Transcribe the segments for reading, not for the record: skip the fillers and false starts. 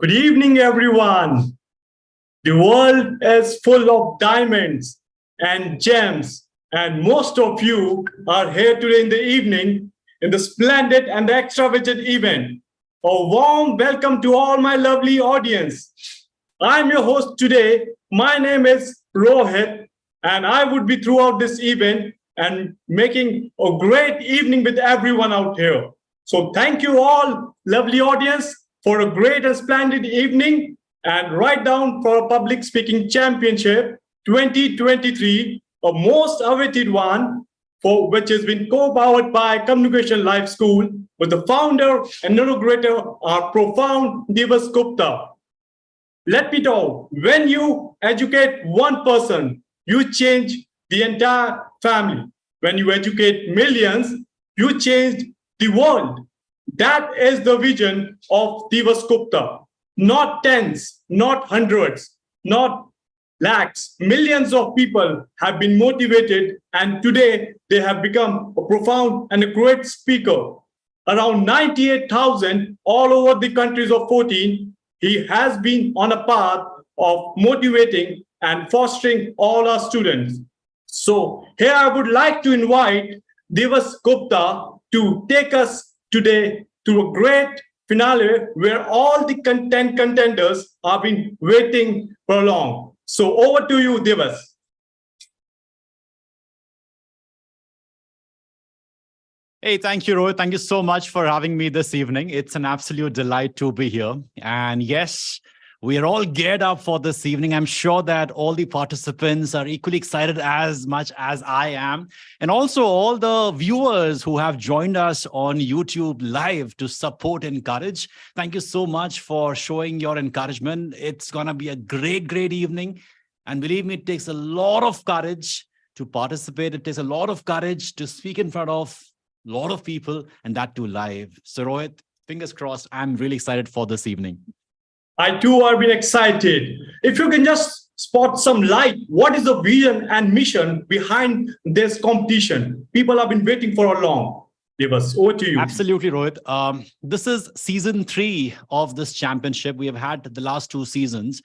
Good evening, everyone. The world is full of diamonds and gems, and most of you are here today in the evening in the splendid and extravagant event. A warm welcome to all my lovely audience. I'm your host today. My name is Rohit, and I would be throughout this event and making a great evening with everyone out here. So, thank you all, lovely audience, for a great and splendid evening. And right down for a public speaking championship 2023, a most awaited one, for which has been co-powered by Communication Life School with the founder and inaugurator, our profound Divas Gupta. Let me know, when you educate one person, you change the entire family. When you educate millions, you change the world. That is the vision of Divas Gupta. Not tens, not hundreds, not lakhs, millions of people have been motivated, and today they have become a profound and a great speaker. Around 98,000 all over the countries of 14, he has been on a path of motivating and fostering all our students. So here I would like to invite Divas Gupta to take us today to a great finale where all the contenders have been waiting for long. So over to you, Divas. Hey, thank you, Rohit. Thank you so much for having me this evening. It's an absolute delight to be here. And yes, we are all geared up for this evening. I'm sure that all the participants are equally excited as much as I am. And also all the viewers who have joined us on YouTube live to support and encourage. Thank you so much for showing your encouragement. It's going to be a great evening. And believe me, it takes a lot of courage to participate. It takes a lot of courage to speak in front of a lot of people, and that too live. So Rohit, fingers crossed, I'm really excited for this evening. I too have been excited. If you can just spot some light, what is the vision and mission behind this competition? People have been waiting for a long. Divas, over to you. Absolutely, Rohit. This is season 3 of this championship. We have had the last 2 seasons.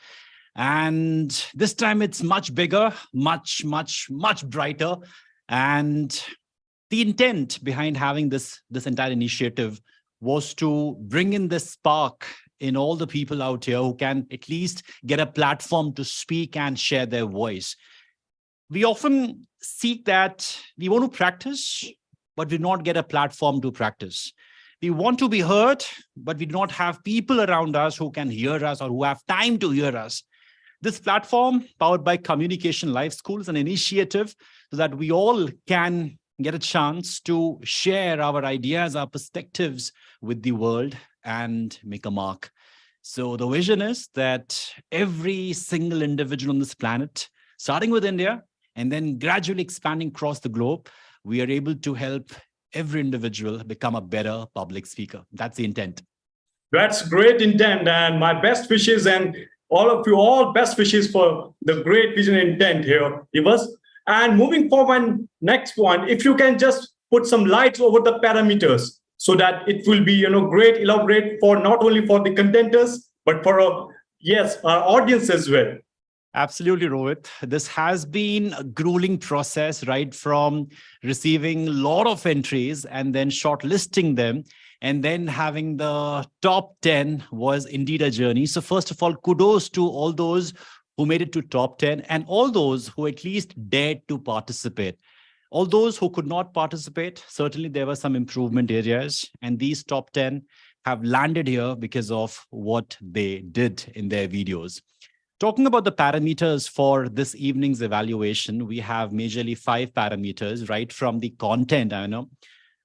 And this time it's much bigger, much brighter. And the intent behind having this entire initiative was to bring in this spark in all the people out here who can at least get a platform to speak and share their voice. We often seek that we want to practice, but we do not get a platform to practice. We want to be heard, but we do not have people around us who can hear us or who have time to hear us. This platform, powered by Communication Life School, is an initiative so that we all can get a chance to share our ideas, our perspectives with the world and make a mark. So the vision is that every single individual on this planet, starting with India and then gradually expanding across the globe, we are able to help every individual become a better public speaker. That's the intent. That's great intent, and my best wishes, and all of you, all best wishes for the great vision and intent here, Divas. And moving forward, next point, if you can just put some lights over the parameters so that it will be, great, elaborate for not only for the contenders, but for, our audience as well. Absolutely, Rohit. This has been a grueling process, right? From receiving a lot of entries and then shortlisting them, and then having the top 10 was indeed a journey. So first of all, kudos to all those who made it to top 10 and all those who at least dared to participate. All those who could not participate, certainly there were some improvement areas, and these top 10 have landed here because of what they did in their videos. Talking about the parameters for this evening's evaluation, we have majorly 5 parameters, right from the content,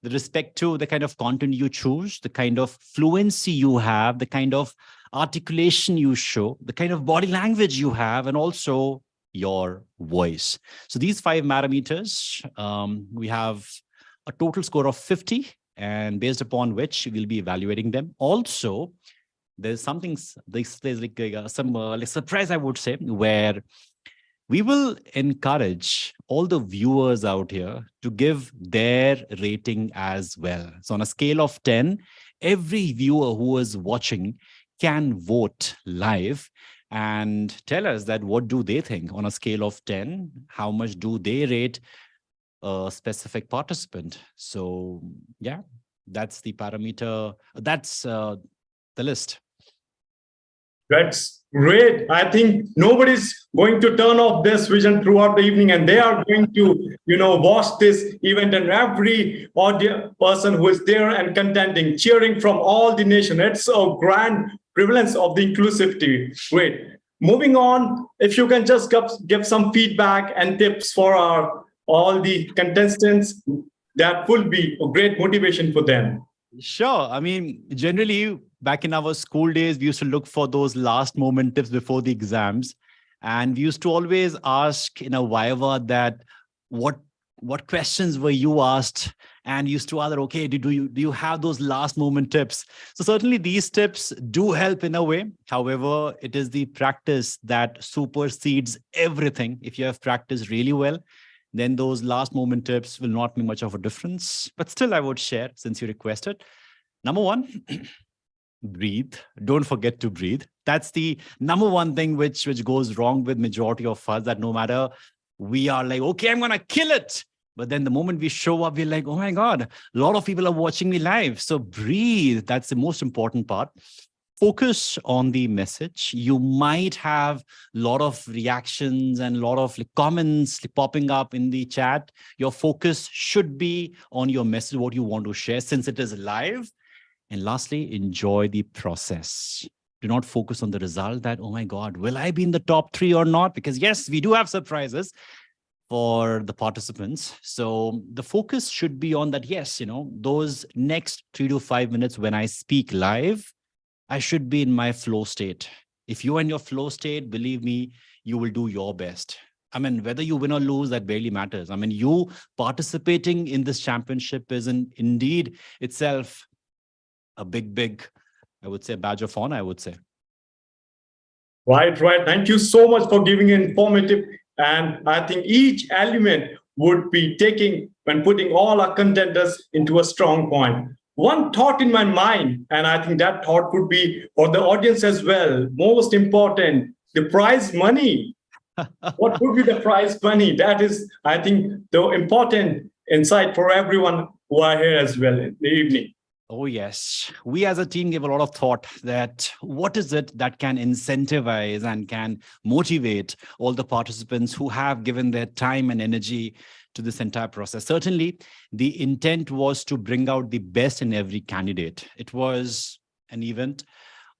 with respect to the kind of content you choose, the kind of fluency you have, the kind of articulation you show, the kind of body language you have, and also your voice. So these 5 parameters, we have a total score of 50, and based upon which we'll be evaluating them. Also, there's something, there's like some surprise, I would say, where we will encourage all the viewers out here to give their rating as well. So on a scale of 10, every viewer who is watching can vote live and tell us that what do they think on a scale of 10, how much do they rate a specific participant. So yeah, that's the parameter. That's the list. That's great. I think nobody's going to turn off this vision throughout the evening, and they are going to, watch this event, and every audience person who is there and contending, cheering from all the nation. It's a grand prevalence of the inclusivity. Great. Moving on, if you can just give some feedback and tips for our all the contestants, that will be a great motivation for them. Sure. I mean, generally, back in our school days, we used to look for those last moment tips before the exams. And we used to always ask in a Viva that what questions were you asked? And used to other, okay, do you have those last moment tips? So certainly these tips do help in a way. However, it is the practice that supersedes everything. If you have practiced really well, then those last moment tips will not make much of a difference. But still, I would share since you requested. Number one, breathe. Don't forget to breathe. That's the number one thing which goes wrong with majority of us, that no matter we are like, okay, I'm going to kill it. But then the moment we show up, we're like, oh my God, a lot of people are watching me live. So breathe. That's the most important part. Focus on the message. You might have a lot of reactions and a lot of comments popping up in the chat. Your focus should be on your message, what you want to share, since it is live. And lastly, enjoy the process. Do not focus on the result that, oh my God, will I be in the top 3 or not? Because yes, we do have surprises for the participants. So the focus should be on that. Yes, those next 3 to 5 minutes when I speak live, I should be in my flow state. If you're in your flow state, believe me, you will do your best. I mean, whether you win or lose, that barely matters. I mean, you participating in this championship is indeed itself a big, I would say, badge of honor, I would say. Right. Thank you so much for giving informative. And I think each element would be taking when putting all our contenders into a strong point. One thought in my mind, and I think that thought could be for the audience as well, most important, the prize money. What would be the prize money? That is, I think, the important insight for everyone who are here as well in the evening. Oh, yes. We as a team give a lot of thought that what is it that can incentivize and can motivate all the participants who have given their time and energy to this entire process. Certainly, the intent was to bring out the best in every candidate. It was an event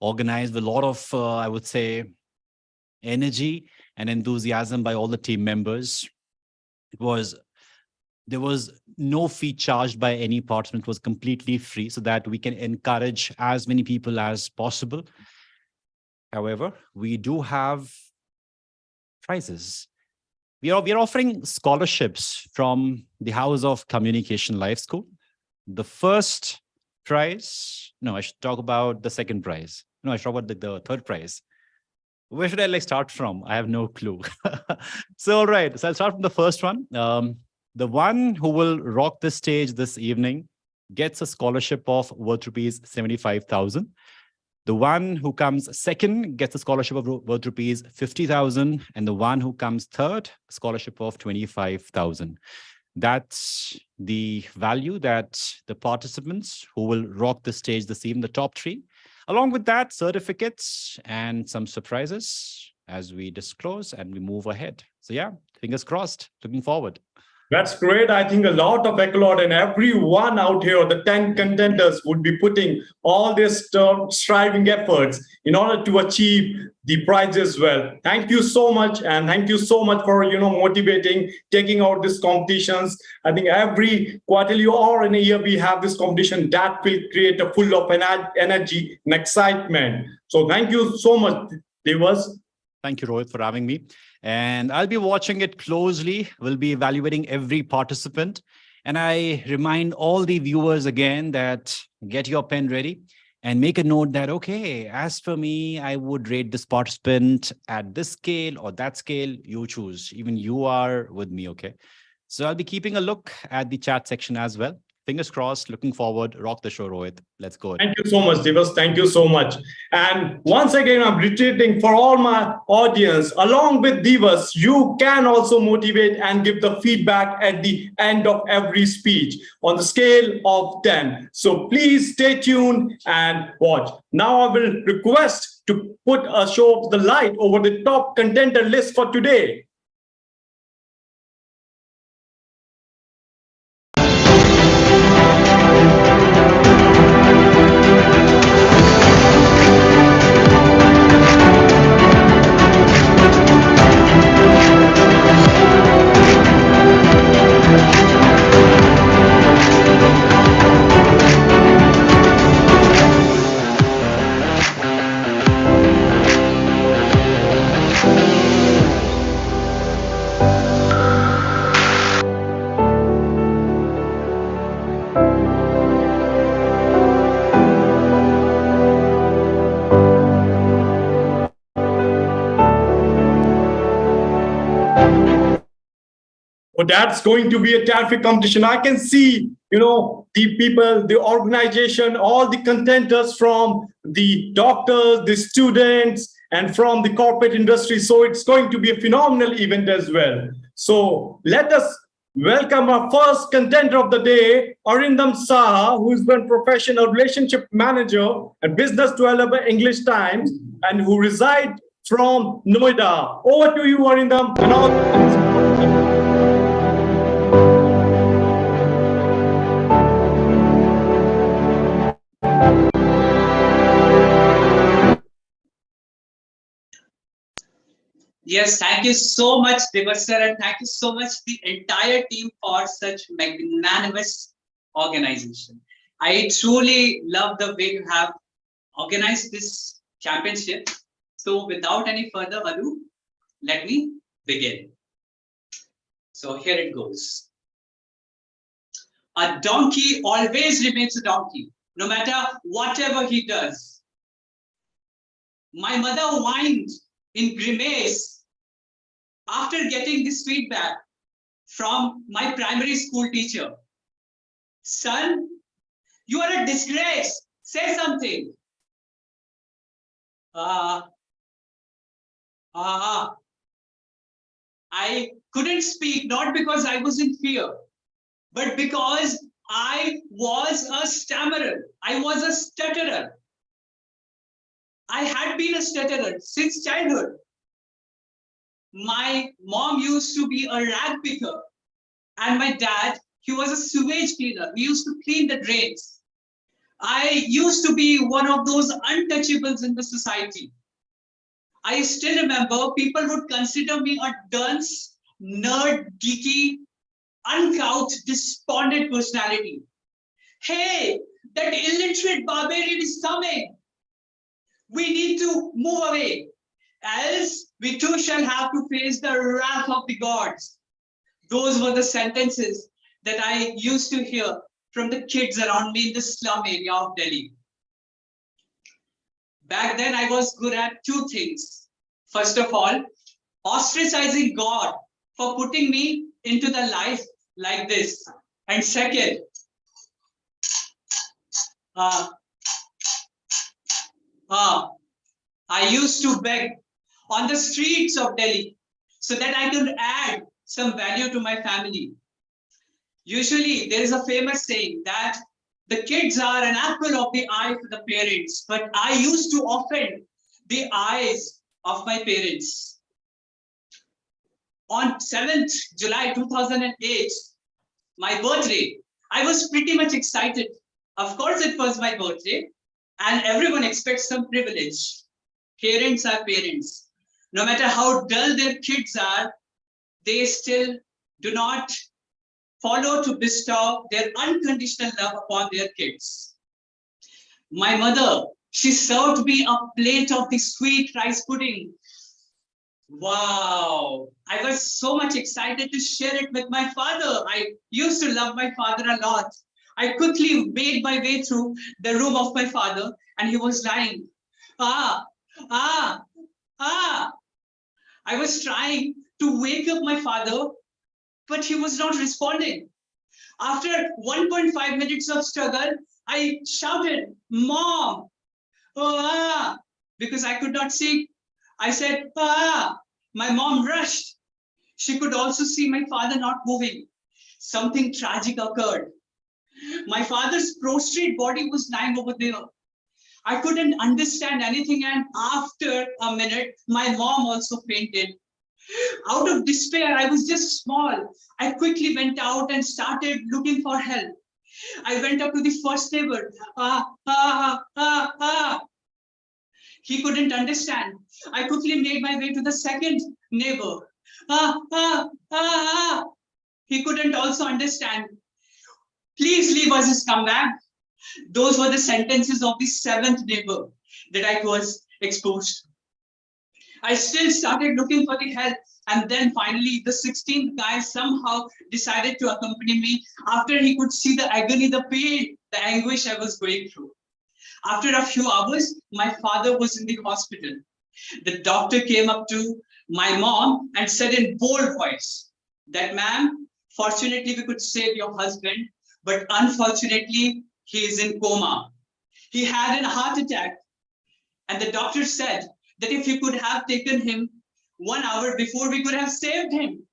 organized with a lot of, I would say, energy and enthusiasm by all the team members. There was no fee charged by any participant. It was completely free so that we can encourage as many people as possible. However, we do have prizes. We are offering scholarships from the House of Communication Life School. The first prize, no, I should talk about the second prize. No, I should talk about the third prize. Where should I start from? I have no clue. So, all right. So I'll start from the first one. The one who will rock the stage this evening gets a scholarship of worth rupees 75,000. The one who comes second gets a scholarship of worth rupees 50,000. And the one who comes third, a scholarship of 25,000. That's the value that the participants who will rock the stage this evening, the top 3. Along with that, certificates and some surprises as we disclose and we move ahead. So yeah, fingers crossed, looking forward. That's great. I think a lot of accolade, and everyone out here, the 10 contenders, would be putting all their striving efforts in order to achieve the prize as well. Thank you so much, and thank you so much for motivating, taking out these competitions. I think every quarterly or in a year we have this competition that will create a full of energy and excitement. So thank you so much, Divas. Thank you, Rohit, for having me. And I'll be watching it closely. We'll be evaluating every participant. And I remind all the viewers again that get your pen ready and make a note that, okay, as for me, I would rate this participant at this scale or that scale. You choose. Even you are with me, okay? So I'll be keeping a look at the chat section as well. fingers crossed, looking forward. Rock the show, Rohit. Let's go. Thank you so much, Divas. Thank you so much. And once again, I'm reiterating for all my audience, along with Divas, you can also motivate and give the feedback at the end of every speech on the scale of 10. So please stay tuned and watch. Now I will request to put a show of the light over the top contender list for today. But that's going to be a terrific competition. I can see, the people, the organization, all the contenders from the doctors, the students, and from the corporate industry. So it's going to be a phenomenal event as well. So let us welcome our first contender of the day, Arindam Saha, who is one professional relationship manager and business developer, English Times, and who reside from Noida. Over to you, Arindam. And all. Yes, thank you so much, Divas sir, and thank you so much the entire team for such magnanimous organization. I truly love the way you have organized this championship. So without any further ado, let me begin. So here it goes. A donkey always remains a donkey, no matter whatever he does. My mother whined in grimace after getting this feedback from my primary school teacher. Son, you are a disgrace. Say something. I couldn't speak, not because I was in fear, but because I was a stammerer. I was a stutterer. I had been a stutterer since childhood. My mom used to be a rag picker, and my dad, he was a sewage cleaner. We used to clean the drains. I used to be one of those untouchables in the society. I still remember people would consider me a dunce, nerd, geeky, uncouth, despondent personality. Hey, that illiterate barbarian is coming. We need to move away, else we too shall have to face the wrath of the gods. Those were the sentences that I used to hear from the kids around me in the slum area of Delhi. Back then, I was good at two things. First of all, ostracizing God for putting me into the life like this. And second, I used to beg on the streets of Delhi so that I could add some value to my family. Usually, there is a famous saying that the kids are an apple of the eye for the parents, but I used to offend the eyes of my parents. On 7th July 2008, my birthday, I was pretty much excited. Of course, it was my birthday, and everyone expects some privilege. Parents are parents. No matter how dull their kids are, they still do not follow to bestow their unconditional love upon their kids. My mother, she served me a plate of the sweet rice pudding. Wow, I was so much excited to share it with my father. I used to love my father a lot. I quickly made my way through the room of my father, and he was lying. Ah, ah, ah. I was trying to wake up my father, but he was not responding. After 1.5 minutes of struggle, I shouted, "Mom!" Because I could not see. I said, "Ah!" My mom rushed. She could also see my father not moving. Something tragic occurred. My father's prostrate body was lying over there. I couldn't understand anything, and after a minute, my mom also fainted. Out of despair, I was just small. I quickly went out and started looking for help. I went up to the first neighbor. Ah, ah, ah, ah. He couldn't understand. I quickly made my way to the second neighbor. Ah, ah, ah, ah. He couldn't also understand. "Please leave us, and come back." Those were the sentences of the seventh neighbor that I was exposed to. I still started looking for the help. And then finally, the 16th guy somehow decided to accompany me after he could see the agony, the pain, the anguish I was going through. After a few hours, my father was in the hospital. The doctor came up to my mom and said in bold voice that, "Ma'am, fortunately, we could save your husband, but unfortunately, he is in coma. He had a heart attack." And the doctor said that if you could have taken him 1 hour before, we could have saved him.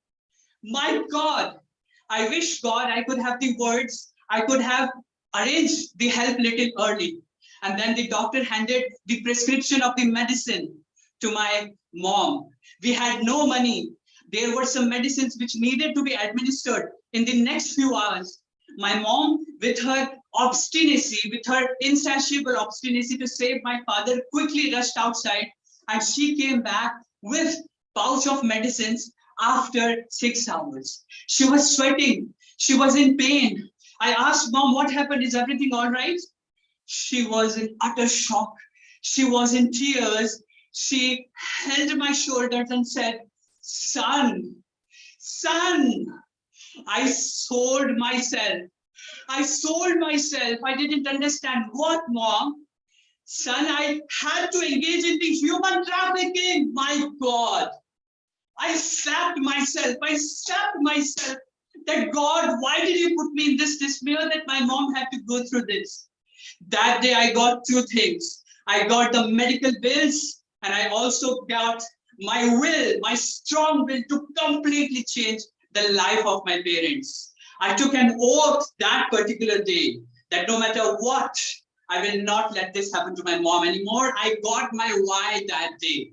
My God, I wish God I could have the words, I could have arranged the help little early. And then the doctor handed the prescription of the medicine to my mom. We had no money. There were some medicines which needed to be administered in the next few hours. My mom, with her obstinacy, with her insatiable obstinacy to save my father, quickly rushed outside, and she came back with pouch of medicines after 6 hours. She was sweating. She was in pain. I asked Mom, "What happened? Is everything all right?" She was in utter shock. She was in tears. She held my shoulders and said, "Son, son, I sold myself. I sold myself. I didn't understand." "What, Mom?" "Son, I had to engage in the human trafficking." My God, I slapped myself. I slapped myself. That God, why did you put me in this despair that my mom had to go through this? That day I got two things. I got the medical bills, and I also got my will, my strong will to completely change the life of my parents. I took an oath that particular day that no matter what, I will not let this happen to my mom anymore. I got my why that day.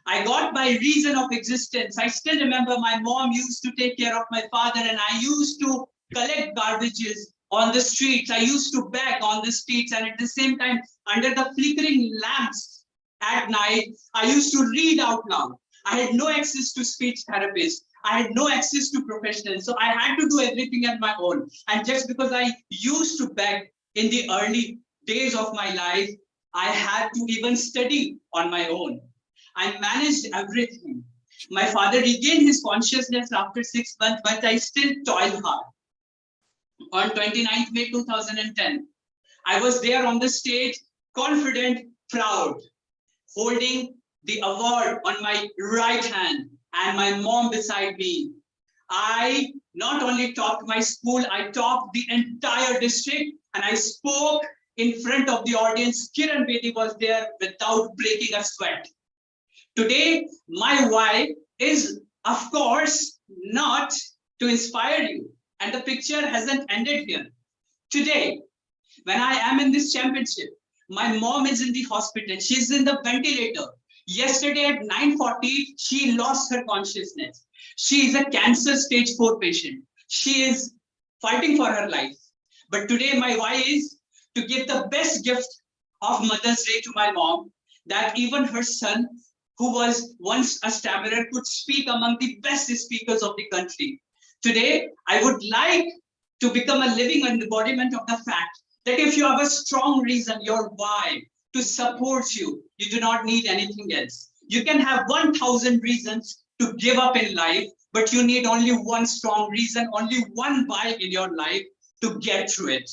I got my reason of existence. I still remember my mom used to take care of my father, and I used to collect garbages on the streets. I used to beg on the streets, and at the same time, under the flickering lamps at night, I used to read out loud. I had no access to speech therapists. I had no access to professionals. So I had to do everything on my own. And just because I used to beg in the early days of my life, I had to even study on my own. I managed everything. My father regained his consciousness after 6 months, but I still toiled hard. On 29th May 2010, I was there on the stage, confident, proud, holding the award on my right hand and my mom beside me. I not only topped my school, I topped the entire district, and I spoke in front of the audience. Kiran Bedi was there without breaking a sweat. Today, my why is, of course, not to inspire you. And the picture hasn't ended here. Today, when I am in this championship, my mom is in the hospital. She's in the ventilator. Yesterday at 9:40, she lost her consciousness. She is a cancer stage 4 patient. She is fighting for her life. But today, my why is to give the best gift of Mother's Day to my mom, that even her son, who was once a stammerer, could speak among the best speakers of the country. Today, I would like to become a living embodiment of the fact that if you have a strong reason, your why, to support you, you do not need anything else. You can have 1,000 reasons to give up in life, but you need only one strong reason, only one why in your life to get through it.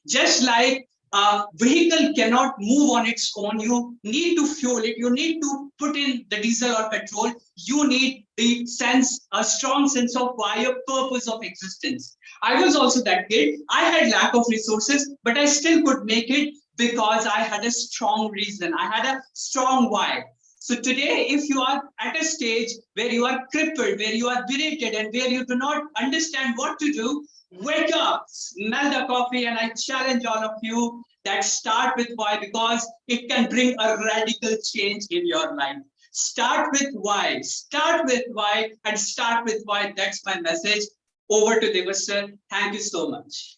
Just like A vehicle cannot move on its own. You need to fuel it. You need to put in the diesel or petrol. You need the sense, a strong sense of why, a purpose of existence. I was also that kid. I had lack of resources, but I still could make it because I had a strong reason. I had a strong why. So today, if you are at a stage where you are crippled, where you are berated, and where you do not understand what to do, wake up, smell the coffee, and I challenge all of you that start with why, because it can bring a radical change in your life. Start with why, and start with why. That's my message. Over to Divas sir. Thank you so much.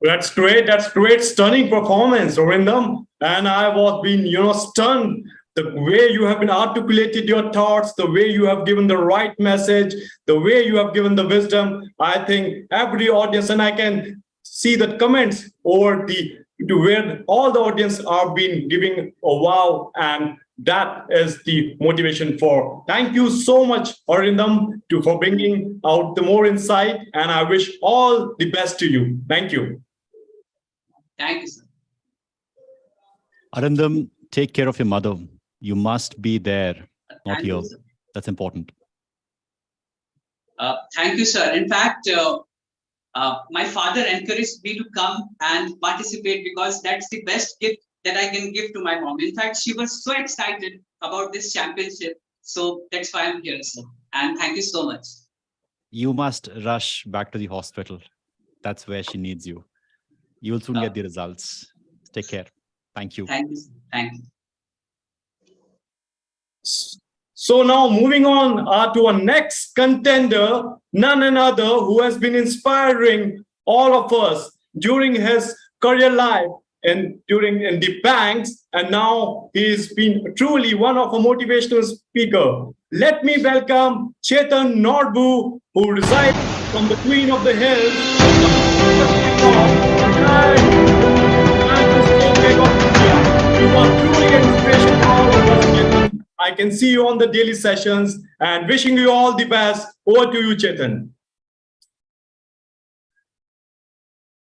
That's great. That's great. Stunning performance, Orindam. And I was being, stunned the way you have been articulated your thoughts, the way you have given the right message, the way you have given the wisdom. I think every audience, and I can see the comments over the to where all the audience are been giving a wow, and that is the motivation for. Thank you so much, Arindam, for bringing out the more insight, and I wish all the best to you. Thank you. Thank you, sir. Arindam, take care of your mother. You must be there, not Thank here. you, sir. That's important. Thank you, sir. In fact, my father encouraged me to come and participate because that's the best gift that I can give to my mom. In fact, she was so excited about this championship. So that's why I'm here, sir. And thank you so much. You must rush back to the hospital. That's where she needs you. You will soon get the results. Take care. Thank you. Thank you, sir. Thank you. So now moving on to our next contender, none another who has been inspiring all of us during his career life and during in the banks, and now he's been truly one of a motivational speaker. Let me welcome Chetan Nordbu, who resides from the Queen of the Hills. You are truly an inspiration for all of us, Chetan. I can see you on the daily sessions and wishing you all the best. Over to you, Chetan.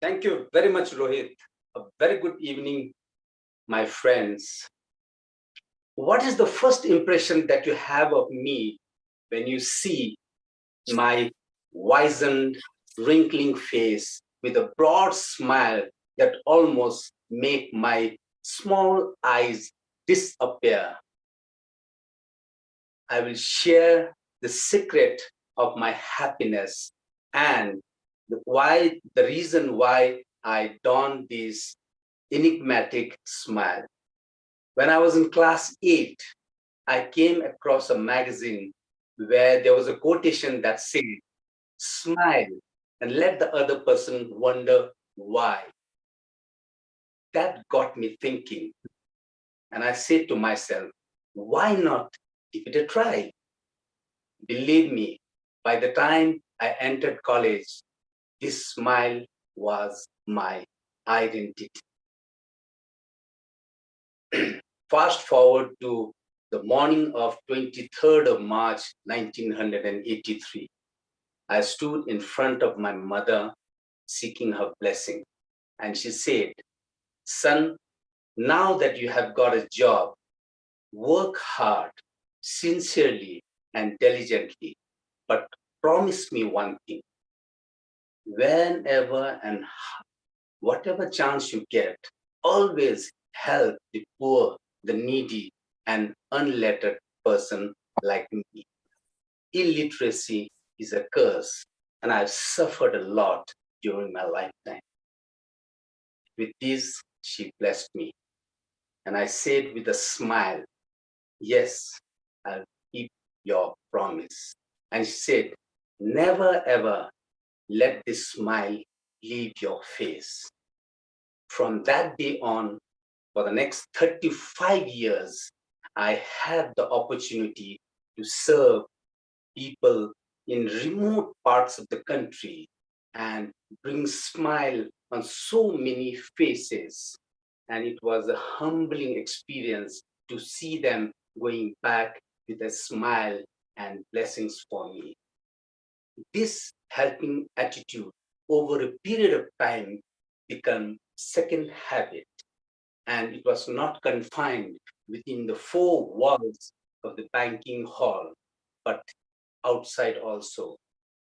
Thank you very much, Rohit. A very good evening, my friends. What is the first impression that you have of me when you see my wizened, wrinkling face with a broad smile that almost make my small eyes disappear? I will share the secret of my happiness and the reason why I don this enigmatic smile. When I was in class 8, I came across a magazine where there was a quotation that said, "Smile and let the other person wonder why." That got me thinking. And I said to myself, why not give it a try? Believe me, by the time I entered college, this smile was my identity. Fast forward to the morning of 23rd of March, 1983. I stood in front of my mother seeking her blessing. And she said, "Son, now that you have got a job, work hard, sincerely and diligently, but promise me one thing. Whenever and whatever chance you get, always help the poor, the needy, and unlettered person like me. Illiteracy is a curse, and I've suffered a lot during my lifetime." With this, she blessed me. And I said with a smile, "Yes, I'll keep your promise." And she said, "Never ever let this smile leave your face." From that day on, for the next 35 years, I had the opportunity to serve people in remote parts of the country and bring smile on so many faces. And it was a humbling experience to see them going back with a smile and blessings for me. This helping attitude over a period of time become second habit. And it was not confined within the four walls of the banking hall, but outside also.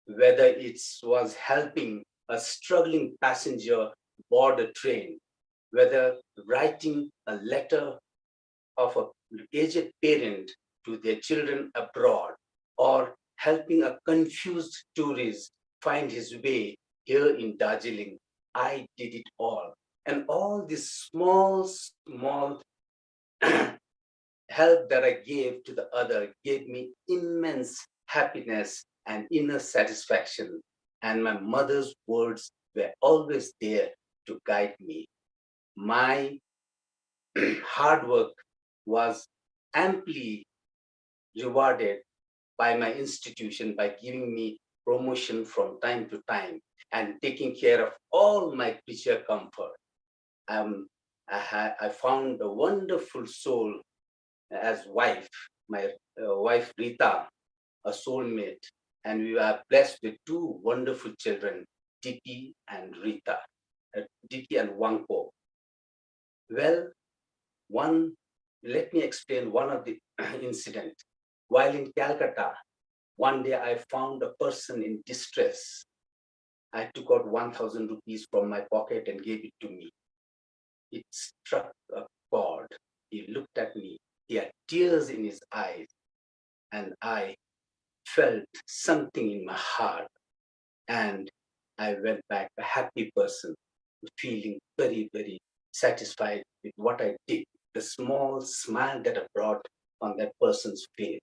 Whether it was helping a struggling passenger board a train, whether writing a letter of an aged parent to their children abroad, or helping a confused tourist find his way here in Darjeeling, I did it all. And all this small help that I gave to the other gave me immense happiness and inner satisfaction. And my mother's words were always there to guide me. My hard work was amply rewarded by my institution by giving me promotion from time to time and taking care of all my creature comfort. I found a wonderful soul as wife, my wife Rita, a soulmate, and we are blessed with two wonderful children, Diki and Rita, Diki and Wangpo. Well, let me explain one of the incident. While in Calcutta, one day I found a person in distress. I took out 1,000 rupees from my pocket and gave it to me. It struck a chord. He looked at me. He had tears in his eyes, and I felt something in my heart. And I went back a happy person, feeling very, very satisfied with what I did, the small smile that I brought on that person's face.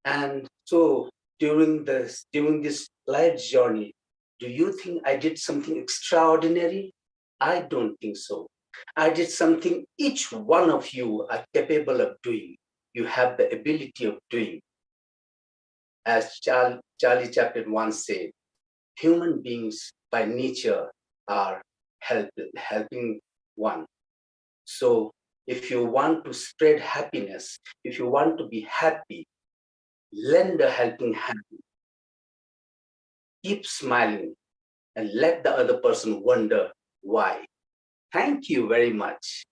And so during this life journey, do you think I did something extraordinary? I don't think so. I did something each one of you are capable of doing. You have the ability of doing. As Charlie Chaplin once said, human beings by nature are helping one. So if you want to spread happiness, if you want to be happy, lend a helping hand. Keep smiling and let the other person wonder why. Thank you very much.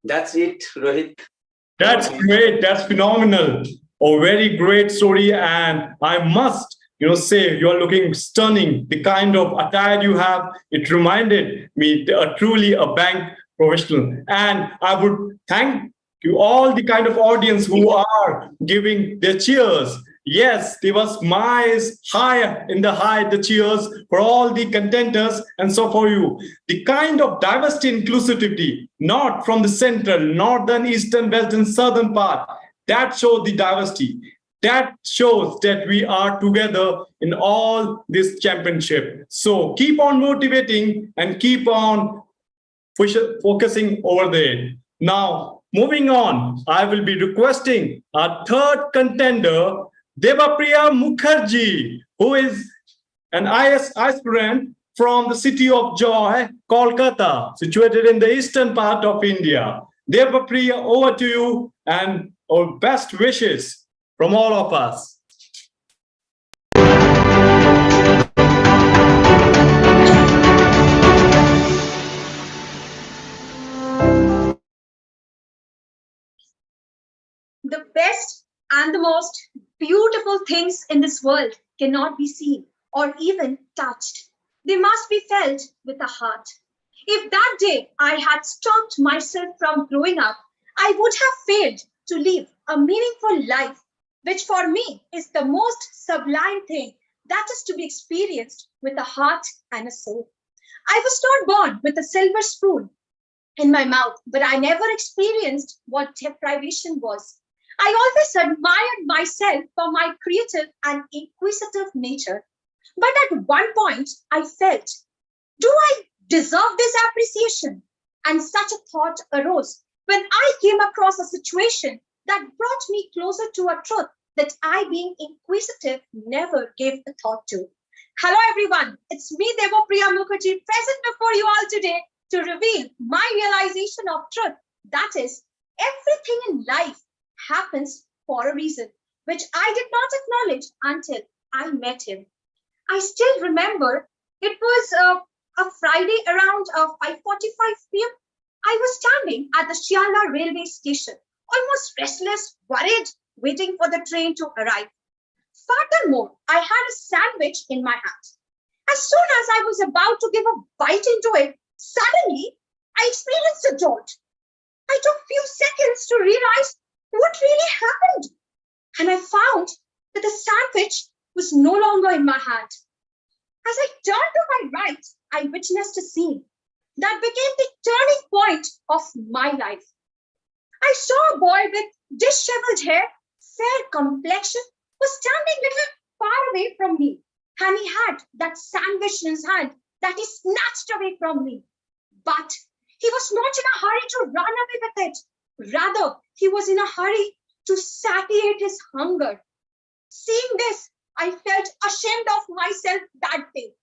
That's it, Rohit. That's great. That's phenomenal. A very great story. And I must, say you're looking stunning. The kind of attire you have, it reminded me truly a bank professional. And I would thank you all the kind of audience who are giving their cheers. Yes, there was miles high in the high, the cheers for all the contenders and so for you. The kind of diversity inclusivity, not from the central, northern, eastern, western, southern part, that shows the diversity. That shows that we are together in all this championship. So keep on motivating and keep on focusing over there. Now, moving on, I will be requesting our third contender, Devapriya Mukherjee, who is an IS aspirant from the city of Joy, Kolkata, situated in the eastern part of India. Devapriya, over to you and our best wishes from all of us. The best and the most beautiful things in this world cannot be seen or even touched. They must be felt with the heart. If that day I had stopped myself from growing up, I would have failed to live a meaningful life, which for me is the most sublime thing that is to be experienced with a heart and a soul. I was not born with a silver spoon in my mouth, but I never experienced what deprivation was. I always admired myself for my creative and inquisitive nature. But at one point, I felt, do I deserve this appreciation? And such a thought arose when I came across a situation that brought me closer to a truth that I, being inquisitive, never gave a thought to. Hello, everyone. It's me, Devapriya Mukherjee, present before you all today to reveal my realization of truth. That is, everything in life happens for a reason, which I did not acknowledge until I met him. I still remember it was a Friday around 5:45 p.m. I was standing at the Shiala railway station, almost restless, worried, waiting for the train to arrive. Furthermore, I had a sandwich in my hand. As soon as I was about to give a bite into it, suddenly I experienced a jolt. I took few seconds to realize what really happened, and I found that the sandwich was no longer in my hand. As I turned to my right, I witnessed a scene that became the turning point of my life. I saw a boy with disheveled hair, fair complexion, was standing little far away from me, and he had that sandwich in his hand that he snatched away from me. But he was not in a hurry to run away with it. Rather, he was in a hurry to satiate his hunger. Seeing this, I felt ashamed of myself that day.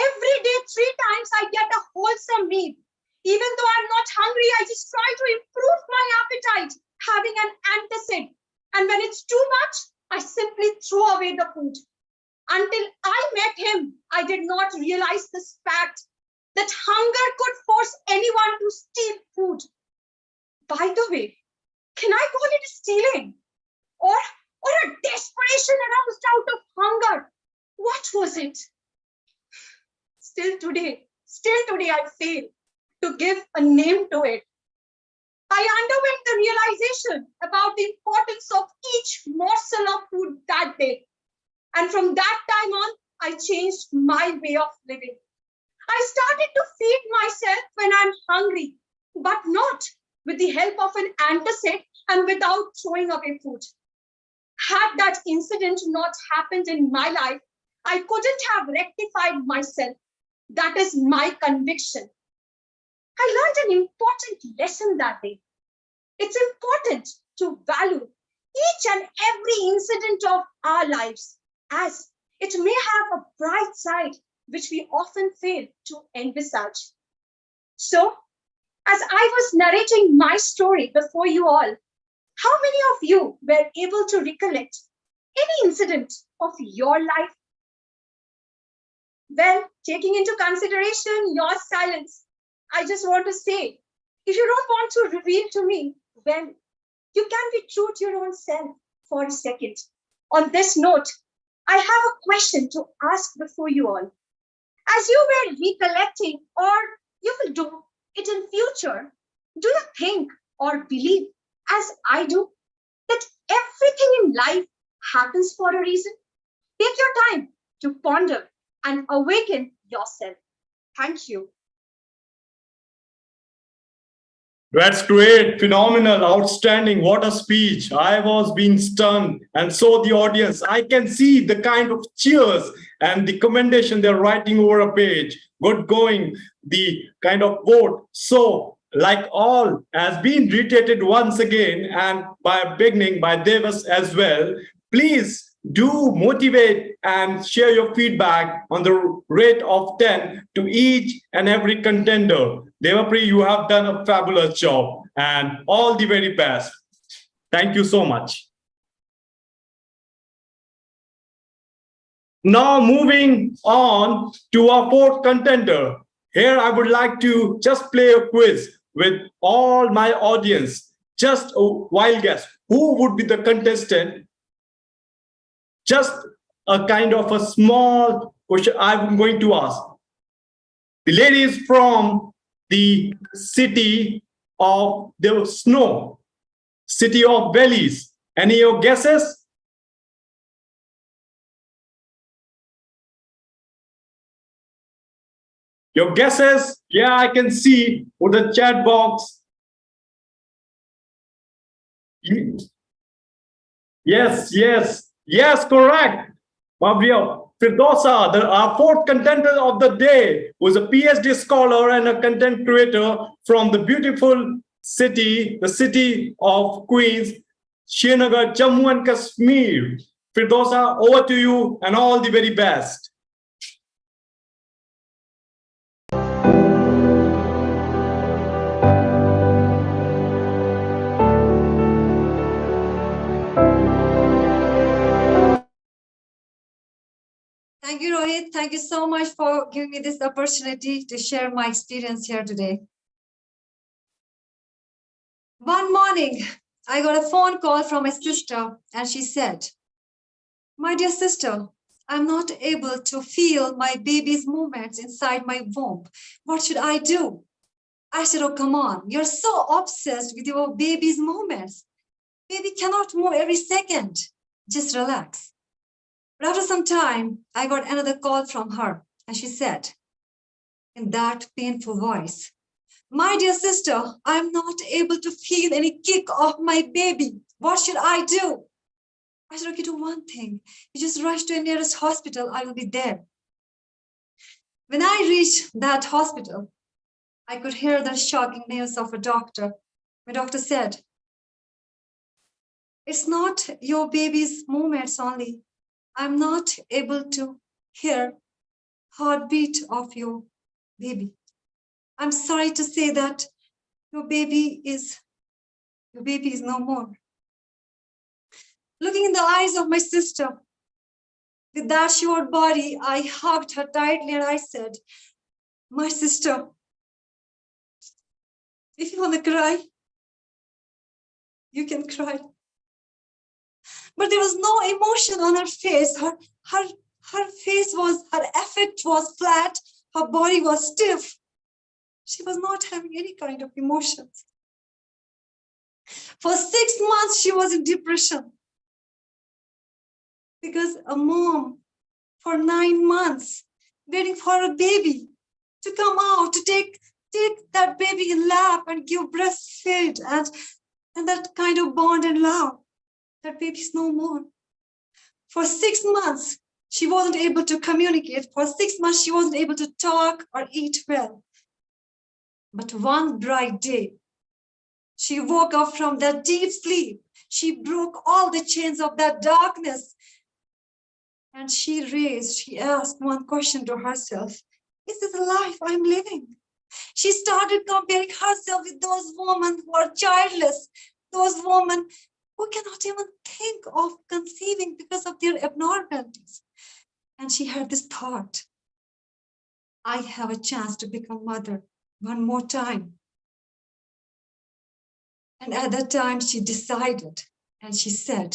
Every day, 3 times, I get a wholesome meal. Even though I'm not hungry, I just try to improve my appetite, having an antacid. And when it's too much, I simply throw away the food. Until I met him, I did not realize this fact that hunger could force anyone to steal food. By the way, can I call it stealing? Or a desperation aroused out of hunger? What was it? Still today, I fail to give a name to it. I underwent the realization about the importance of each morsel of food that day. And from that time on, I changed my way of living. I started to feed myself when I'm hungry, but not with the help of an antacid and without throwing away food. Had that incident not happened in my life, I couldn't have rectified myself. That is my conviction. I learned an important lesson that day. It's important to value each and every incident of our lives, as it may have a bright side which we often fail to envisage. So, as I was narrating my story before you all, how many of you were able to recollect any incident of your life? Well, taking into consideration your silence, I just want to say, if you don't want to reveal to me, well, you can be true to your own self for a second. On this note, I have a question to ask before you all. As you were recollecting, or you will do it in future, do you think or believe, as I do, that everything in life happens for a reason? Take your time to ponder and awaken yourself. Thank you. That's great, phenomenal, outstanding. What a speech. I was being stunned, and so the audience. I can see the kind of cheers and the commendation they're writing over a page. Good going, the kind of vote. So, like all, has been reiterated once again, and by beginning by Divas as well. Please do motivate and share your feedback on the rate of 10 to each and every contender. Devapri, you have done a fabulous job, and all the very best. Thank you so much. Now moving on to our fourth contender. Here I would like to just play a quiz with all my audience. Just a wild guess. Who would be the contestant? Just a kind of a small question I'm going to ask. The lady is from the city of the snow, city of valleys. Any of your guesses? Your guesses? Yeah, I can see with the chat box. Yes, correct. Mavriya Firdosa, our fourth contender of the day, was a PhD scholar and a content creator from the beautiful city, the city of Queens, Srinagar, Jammu and Kashmir. Firdosa, over to you and all the very best. Thank you, Rohit. Thank you so much for giving me this opportunity to share my experience here today. One morning, I got a phone call from my sister, and she said, "My dear sister, I'm not able to feel my baby's movements inside my womb. What should I do?" I said, "Oh, come on. You're so obsessed with your baby's movements. Baby cannot move every second. Just relax." But after some time, I got another call from her, and she said, in that painful voice, "My dear sister, I'm not able to feel any kick of my baby. What should I do?" I said, "Okay, do one thing. You just rush to the nearest hospital. I will be there." When I reached that hospital, I could hear the shocking news of a doctor. My doctor said, "It's not your baby's movements only. I'm not able to hear heartbeat of your baby. I'm sorry to say that your baby is no more." Looking in the eyes of my sister, with that short body, I hugged her tightly and I said, "My sister, if you want to cry, you can cry." But there was no emotion on her face. Her face was, her affect was flat. Her body was stiff. She was not having any kind of emotions. For 6 months, she was in depression. Because a mom for 9 months waiting for a baby to come out, to take that baby in lap and give breastfeed and that kind of bond and love. That baby's no more. For 6 months, she wasn't able to communicate. For 6 months, she wasn't able to talk or eat well. But one bright day, she woke up from that deep sleep. She broke all the chains of that darkness. And she asked one question to herself: "Is this a life I'm living?" She started comparing herself with those women who are childless, those women who cannot even think of conceiving because of their abnormalities. And she had this thought: I have a chance to become mother one more time. And at that time, she decided and she said,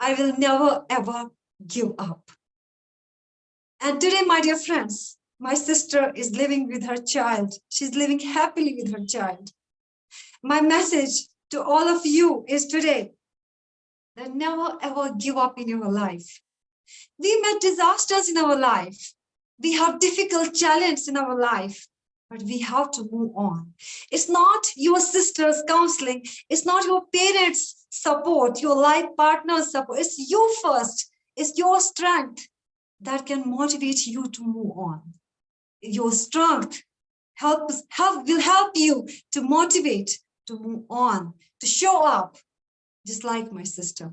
"I will never, ever give up." And today, my dear friends, my sister is living with her child. She's living happily with her child. My message to all of you is today that never, ever give up in your life. We met disasters in our life. We have difficult challenges in our life, but we have to move on. It's not your sister's counseling. It's not your parents' support, your life partner's support. It's you first. It's your strength that can motivate you to move on. Your strength will help you to motivate, to move on, to show up, just like my sister.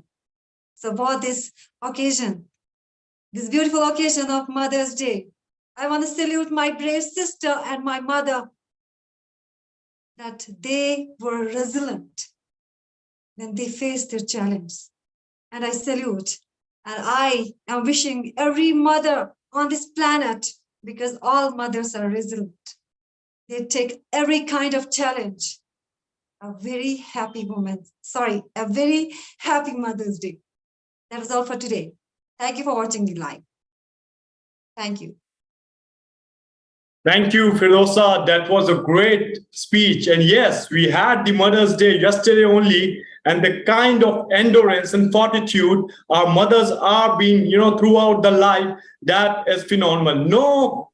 So for this occasion, this beautiful occasion of Mother's Day, I want to salute my brave sister and my mother, that they were resilient when they faced their challenge. And I salute, and I am wishing every mother on this planet, because all mothers are resilient. They take every kind of challenge. A very happy a very happy Mother's Day. That was all for today. Thank you for watching me live. Thank you. Thank you, Firoza. That was a great speech. And yes, we had the Mother's Day yesterday only, and the kind of endurance and fortitude our mothers are being, throughout the life, that is phenomenal. No,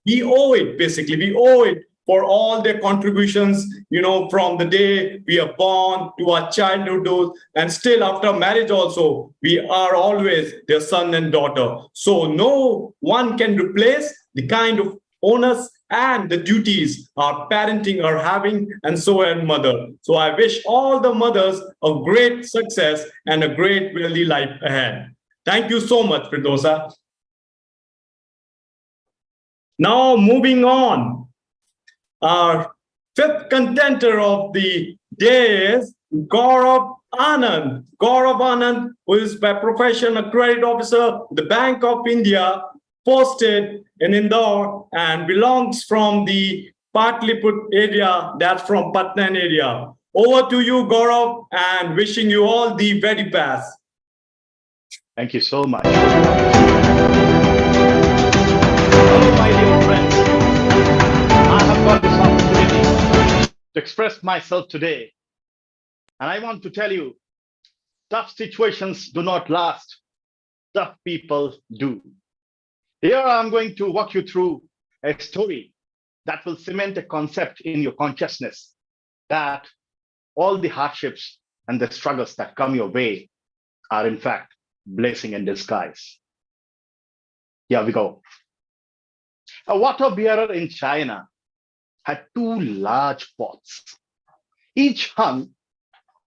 we owe it, basically. We owe it for all their contributions, from the day we are born to our childhood, and still after marriage also, we are always their son and daughter. So no one can replace the kind of onus and the duties our parenting are having, and so and mother. So I wish all the mothers a great success and a great wealthy life ahead. Thank you so much, Firdausa. Now moving on, our fifth contender of the day is Gaurav Anand. Gaurav Anand, who is by profession a credit officer with the Bank of India, posted in Indore and belongs from the Patliput area, that's from Patna area. Over to you, Gaurav, and wishing you all the very best. Thank you so much. Hello, my dear friends. I have got this opportunity to express myself today. And I want to tell you, tough situations do not last. Tough people do. Here I'm going to walk you through a story that will cement a concept in your consciousness that all the hardships and the struggles that come your way are in fact blessing in disguise. Here we go. A water bearer in China had two large pots, each hung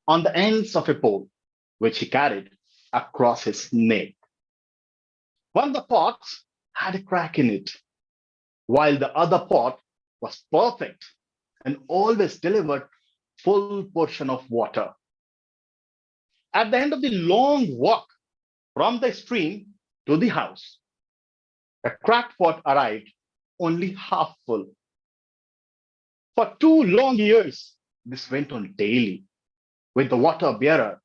on the ends of a pole, which he carried across his neck. One of the pots had a crack in it, while the other pot was perfect and always delivered full portion of water. At the end of the long walk from the stream to the house, the cracked pot arrived only half full. For 2 long years, this went on daily, with the water bearer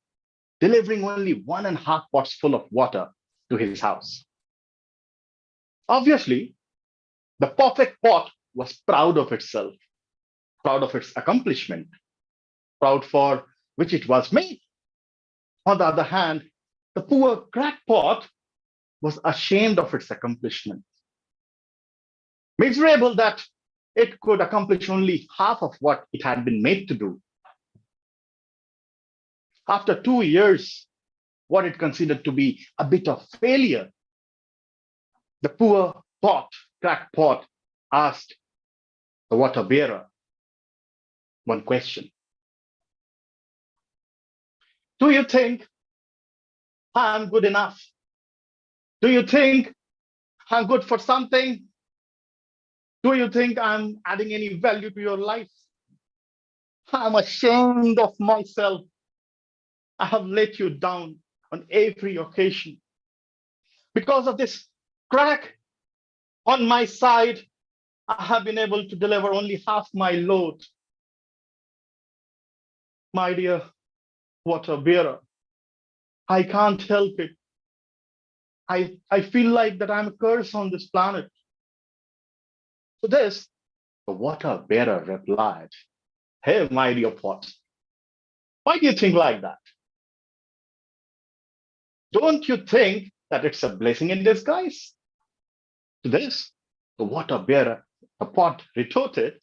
delivering only 1.5 pots full of water to his house. Obviously, the perfect pot was proud of itself, proud of its accomplishment, proud for which it was made. On the other hand, the poor cracked pot was ashamed of its accomplishment, miserable that it could accomplish only half of what it had been made to do. After 2 years, what it considered to be a bit of failure, the poor pot, cracked pot, asked the water bearer one question. Do you think I'm good enough? Do you think I'm good for something? Do you think I'm adding any value to your life? I'm ashamed of myself. I have let you down on every occasion. Because of this crack on my side, I have been able to deliver only half my load. My dear water bearer, I can't help it. I feel like that I'm a curse on this planet. To this, the water bearer replied, hey, my dear pot, why do you think like that? Don't you think that it's a blessing in disguise? To this, the water bearer, the pot, retorted,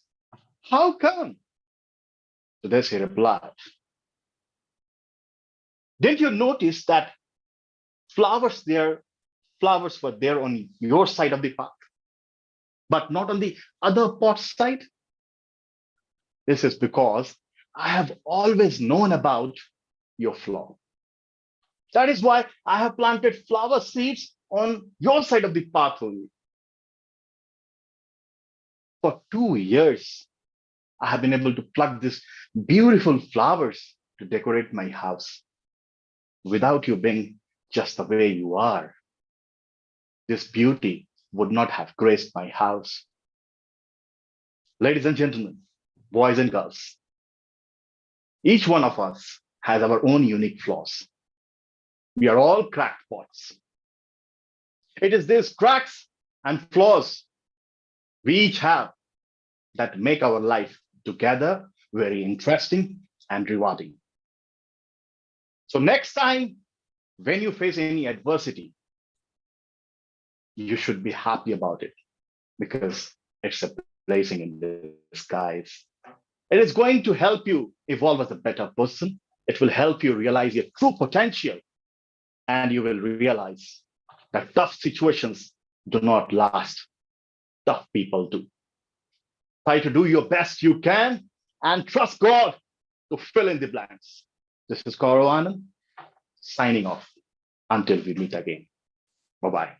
how come? To this, he replied, didn't you notice that flowers were there on your side of the path, but not on the other pot's side? This is because I have always known about your flaw. That is why I have planted flower seeds on your side of the path only. For 2 years, I have been able to pluck these beautiful flowers to decorate my house. Without you being just the way you are, this beauty would not have graced my house. Ladies and gentlemen, boys and girls, each one of us has our own unique flaws. We are all cracked pots. It is these cracks and flaws we each have that make our life together very interesting and rewarding. So next time, when you face any adversity, you should be happy about it because it's a blessing in disguise. It is going to help you evolve as a better person. It will help you realize your true potential. And you will realize that tough situations do not last. Tough people do. Try to do your best you can and trust God to fill in the blanks. This is Gaurav Anand, signing off until we meet again. Bye-bye.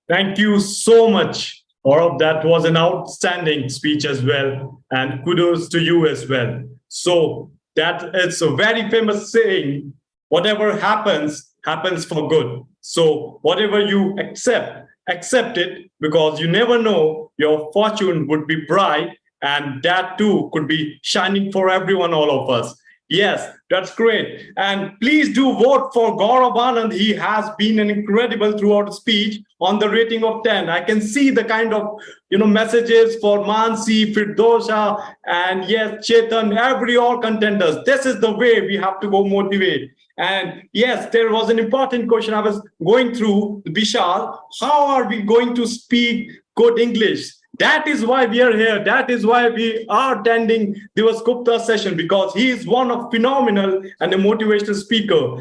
Thank you so much, Gaurav. That was an outstanding speech as well. And kudos to you as well. So that it's a very famous saying, whatever happens, happens for good. So whatever you accept it, because you never know, your fortune would be bright, and that too could be shining for everyone, all of us. Yes, that's great. And please do vote for Gaurav Anand. He has been an incredible throughout the speech on the rating of 10. I can see the kind of messages for Mansi, Firdosha, and yes, Chetan, every all contenders. This is the way we have to go motivate. And yes, there was an important question I was going through, Vishal. How are we going to speak good English? That is why we are here. That is why we are attending Divas Gupta session, because he is one of phenomenal and a motivational speaker.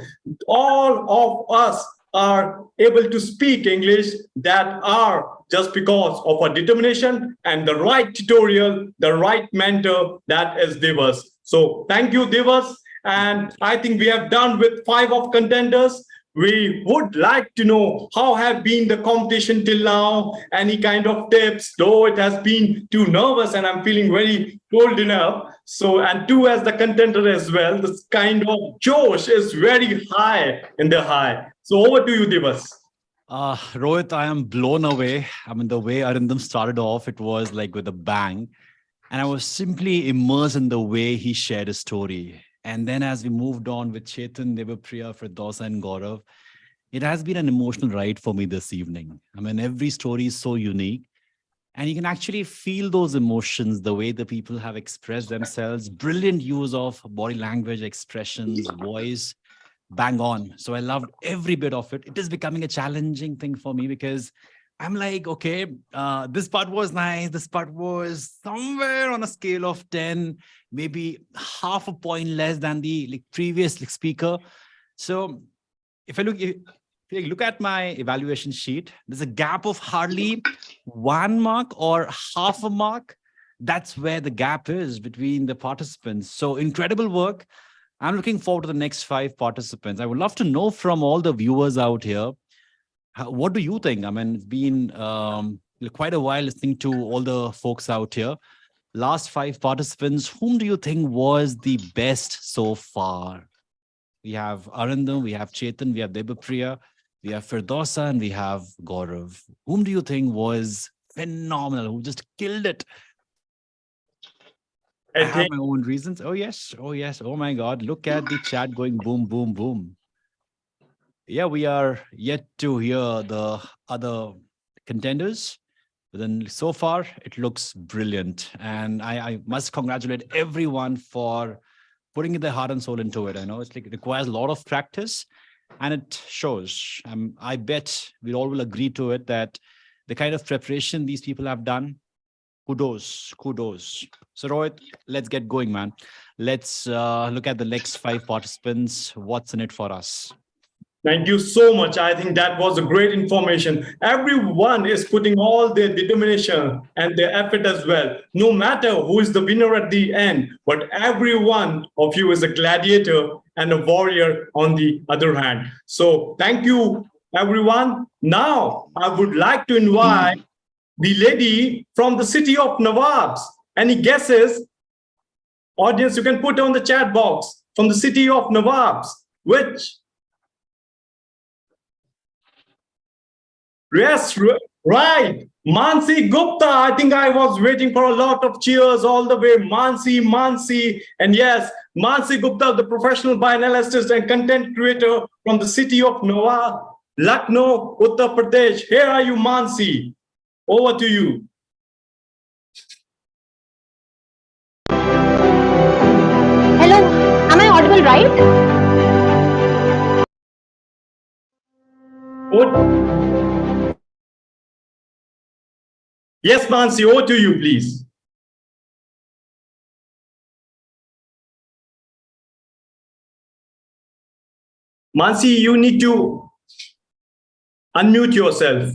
All of us are able to speak English that are just because of our determination and the right tutorial, the right mentor, that is Divas. So thank you, Divas. And I think we have done with 5 of contenders. We would like to know how have been the competition till now, any kind of tips, though it has been too nervous and I'm feeling very cold enough. So, and 2 as the contender as well, this kind of Josh is very high in the high. So over to you, Divas. Rohit, I am blown away. I mean, the way Arindam started off, it was like with a bang. And I was simply immersed in the way he shared his story. And then as we moved on with Chetan, Devapriya, Firdausa, and Gaurav, it has been an emotional ride for me this evening. I mean, every story is so unique. And you can actually feel those emotions, the way the people have expressed themselves. Brilliant use of body language, expressions, voice, bang on. So I loved every bit of it. It is becoming a challenging thing for me because I'm like, okay, this part was nice. This part was somewhere on a scale of 10, maybe half a point less than the previous speaker. So if you look at my evaluation sheet, there's a gap of hardly 1 mark or half a mark. That's where the gap is between the participants. So incredible work. I'm looking forward to the next 5 participants. I would love to know from all the viewers out here, what do you think? I mean, it's been quite a while listening to all the folks out here. Last 5 participants, whom do you think was the best so far? We have Arindam, we have Chetan, we have Devapriya, we have Firdausa, and we have Gaurav. Whom do you think was phenomenal, who just killed it? I have my own reasons. Oh, yes. Oh, yes. Oh, my God. Look at the chat going boom, boom, boom. Yeah, we are yet to hear the other contenders. But then so far, it looks brilliant. And I must congratulate everyone for putting their heart and soul into it. I know it requires a lot of practice and it shows. I bet we all will agree to it that the kind of preparation these people have done, kudos. So Rohit, let's get going, man. Let's look at the next 5 participants. What's in it for us? Thank you so much. I think that was a great information. Everyone is putting all their determination and their effort as well. No matter who is the winner at the end, but every one of you is a gladiator and a warrior on the other hand. So thank you, everyone. Now, I would like to invite the lady from the city of Nawabs. Any guesses? Audience, you can put on the chat box from the city of Nawabs. Which? Yes, right. Mansi Gupta. I think I was waiting for a lot of cheers all the way. Mansi. And yes, Mansi Gupta, the professional bioanalyst and content creator from the city of Nawab, Lucknow, Uttar Pradesh. Here are you, Mansi. Over to you. Hello, am I audible, right? Yes, Mansi, over to you, please. Mansi, you need to unmute yourself.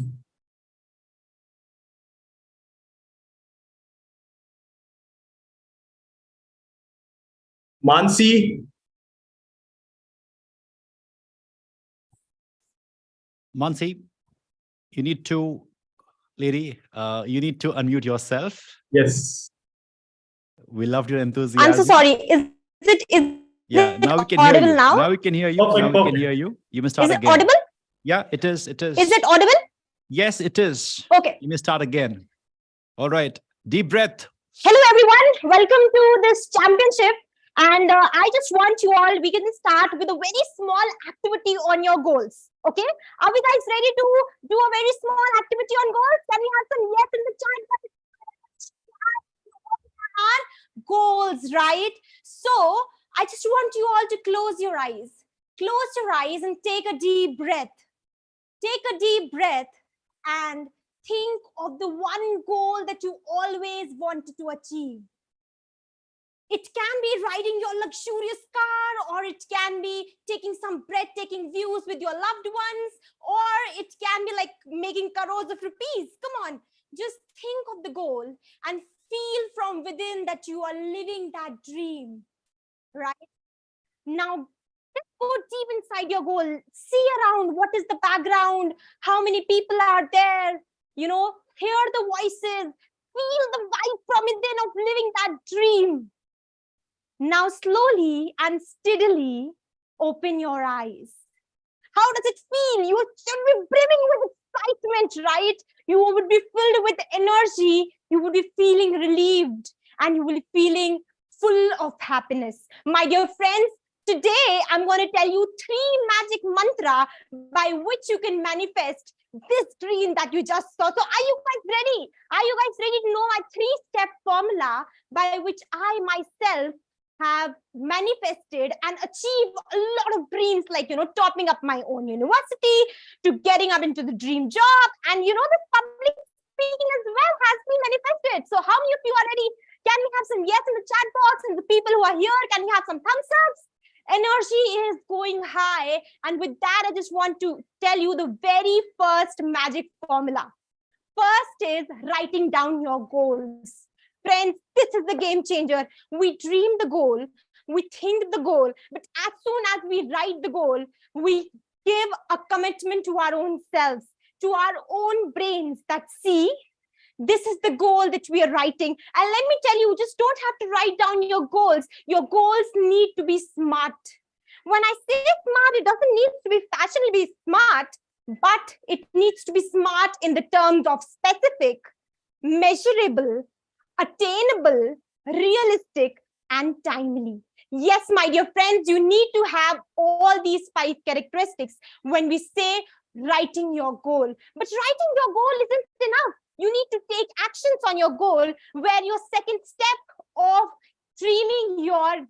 Mansi? Mansi, you need to, lady, you need to unmute yourself. Yes. We loved your enthusiasm. I'm so sorry. Is Yeah, Is now it we can hear audible you. now? Now we can hear you. Perfect, Now we can perfect. hear you. You may Is start it again. audible? Yeah, it is. It is. Is it audible? Yes, it is. Okay. You may start again. All right. Deep breath. Hello, everyone. Welcome to this championship. And I just want you all, we can start with a very small activity on your goals. Okay. Are we guys ready to do a very small activity on goals? Can we have some yes in the chat? Our goals, right? So I just want you all to close your eyes. Close your eyes and take a deep breath. Take a deep breath and think of the one goal that you always wanted to achieve. It can be riding your luxurious car, or it can be taking some breathtaking views with your loved ones, or it can be like making crores of rupees. Come on, just think of the goal and feel from within that you are living that dream, right? Now, just go deep inside your goal. See around what is the background, how many people are there, hear the voices, feel the vibe from within of living that dream. Now, slowly and steadily open your eyes. How does it feel? You should be brimming with excitement, right? You would be filled with energy. You would be feeling relieved, and you will be feeling full of happiness. My dear friends, today I'm going to tell you 3 magic mantra by which you can manifest this dream that you just saw. So are you guys ready? Are you guys ready to know my 3-step formula by which I myself have manifested and achieved a lot of dreams, like, topping up my own university, to getting up into the dream job, and, the public speaking as well has been manifested. So how many of you are ready? Can we have some yes in the chat box? And the people who are here, can we have some thumbs ups? Energy is going high. And with that, I just want to tell you the very first magic formula. First is writing down your goals. Friends, this is the game changer. We dream the goal, we think the goal, but as soon as we write the goal, we give a commitment to our own selves, to our own brains, that see, this is the goal that we are writing. And let me tell you, you just don't have to write down your goals. Your goals need to be smart. When I say smart, it doesn't need to be fashionably smart, but it needs to be smart in the terms of specific, measurable, attainable, realistic, and timely. Yes, my dear friends, you need to have all these 5 characteristics when we say writing your goal. But writing your goal isn't enough. You need to take actions on your goal, where your second step of dreaming your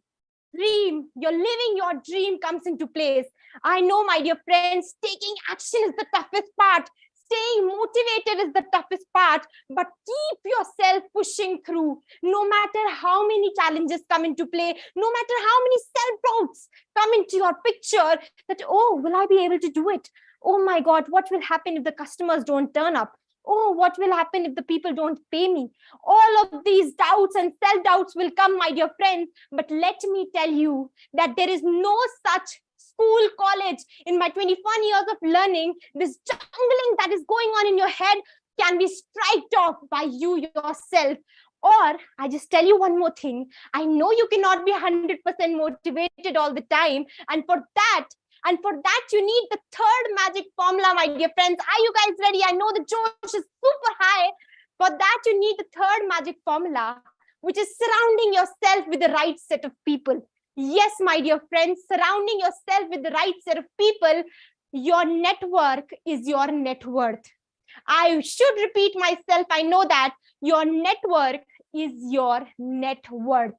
dream, you're living your dream, comes into place. I know, my dear friends, taking action is the toughest part. Staying motivated is the toughest part, but keep yourself pushing through. No matter how many challenges come into play, no matter how many self-doubts come into your picture, that, oh, will I be able to do it? Oh my God, what will happen if the customers don't turn up? Oh, what will happen if the people don't pay me? All of these doubts and self-doubts will come, my dear friends. But let me tell you that there is no such school, college. In my 21 years of learning, this jungling that is going on in your head can be striked off by you yourself. Or I just tell you one more thing. I know you cannot be 100% motivated all the time. And for that, you need the 3rd magic formula, my dear friends. Are you guys ready? I know the Josh is super high. For that, you need the 3rd magic formula, which is surrounding yourself with the right set of people. Yes, my dear friends, surrounding yourself with the right set of people. Your network is your net worth. I should repeat myself. I know that your network is your net worth.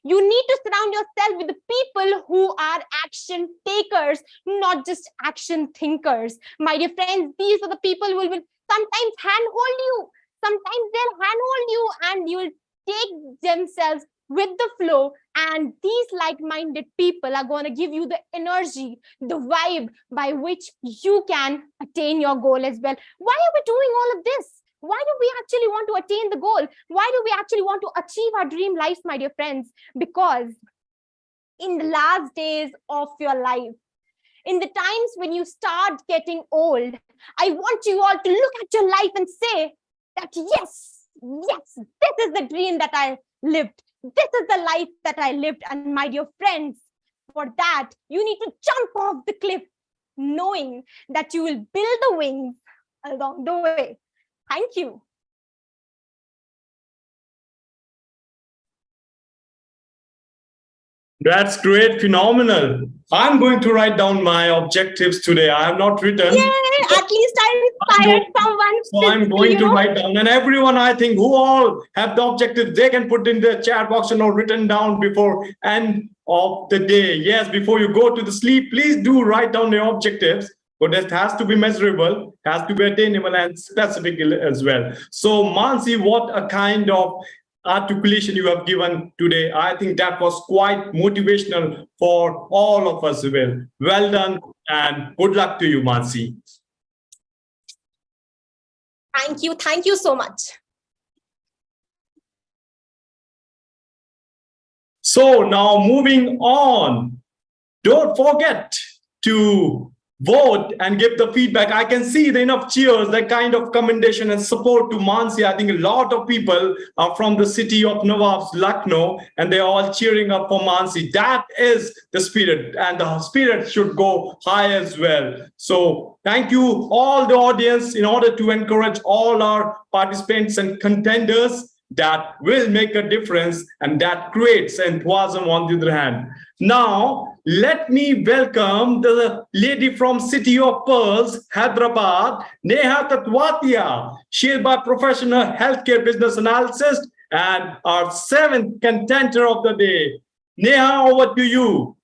You need to surround yourself with the people who are action takers, not just action thinkers. My dear friends, these are the people who will sometimes handhold you. Sometimes they'll handhold you, and you'll take themselves with the flow. And these like-minded people are going to give you the energy, the vibe by which you can attain your goal as well. Why are we doing all of this? Why do we actually want to attain the goal? Why do we actually want to achieve our dream lives, my dear friends? Because in the last days of your life, in the times when you start getting old, I want you all to look at your life and say that, yes, this is the dream that I lived. This is the life that I lived. And my dear friends, for that, you need to jump off the cliff, knowing that you will build the wings along the way. Thank you. That's great, phenomenal. I'm going to write down my objectives today. I have not written. Yay! At least I inspired someone. So I'm going to write down, and everyone I think who all have the objectives, they can put in the chat box and or written down before end of the day. Yes, before you go to the sleep, please do write down your objectives. But it has to be measurable, has to be attainable and specific as well. So Mansi, what a kind of articulation you have given today. I think that was quite motivational for all of us. Well done and good luck to you, Mansi. Thank you so much. So now moving on, don't forget to vote and give the feedback. I can see the enough cheers, that kind of commendation and support to Mansi. I think a lot of people are from the city of Nawabs, Lucknow, and they're all cheering up for Mansi. That is the spirit, and the spirit should go high as well. So thank you, all the audience, in order to encourage all our participants and contenders. That will make a difference, and that creates enthusiasm on the other hand. Now, let me welcome the lady from City of Pearls, Hyderabad, Neha Tatwatia. She is by profession a healthcare business analyst and our 7th contender of the day. Neha, over to you.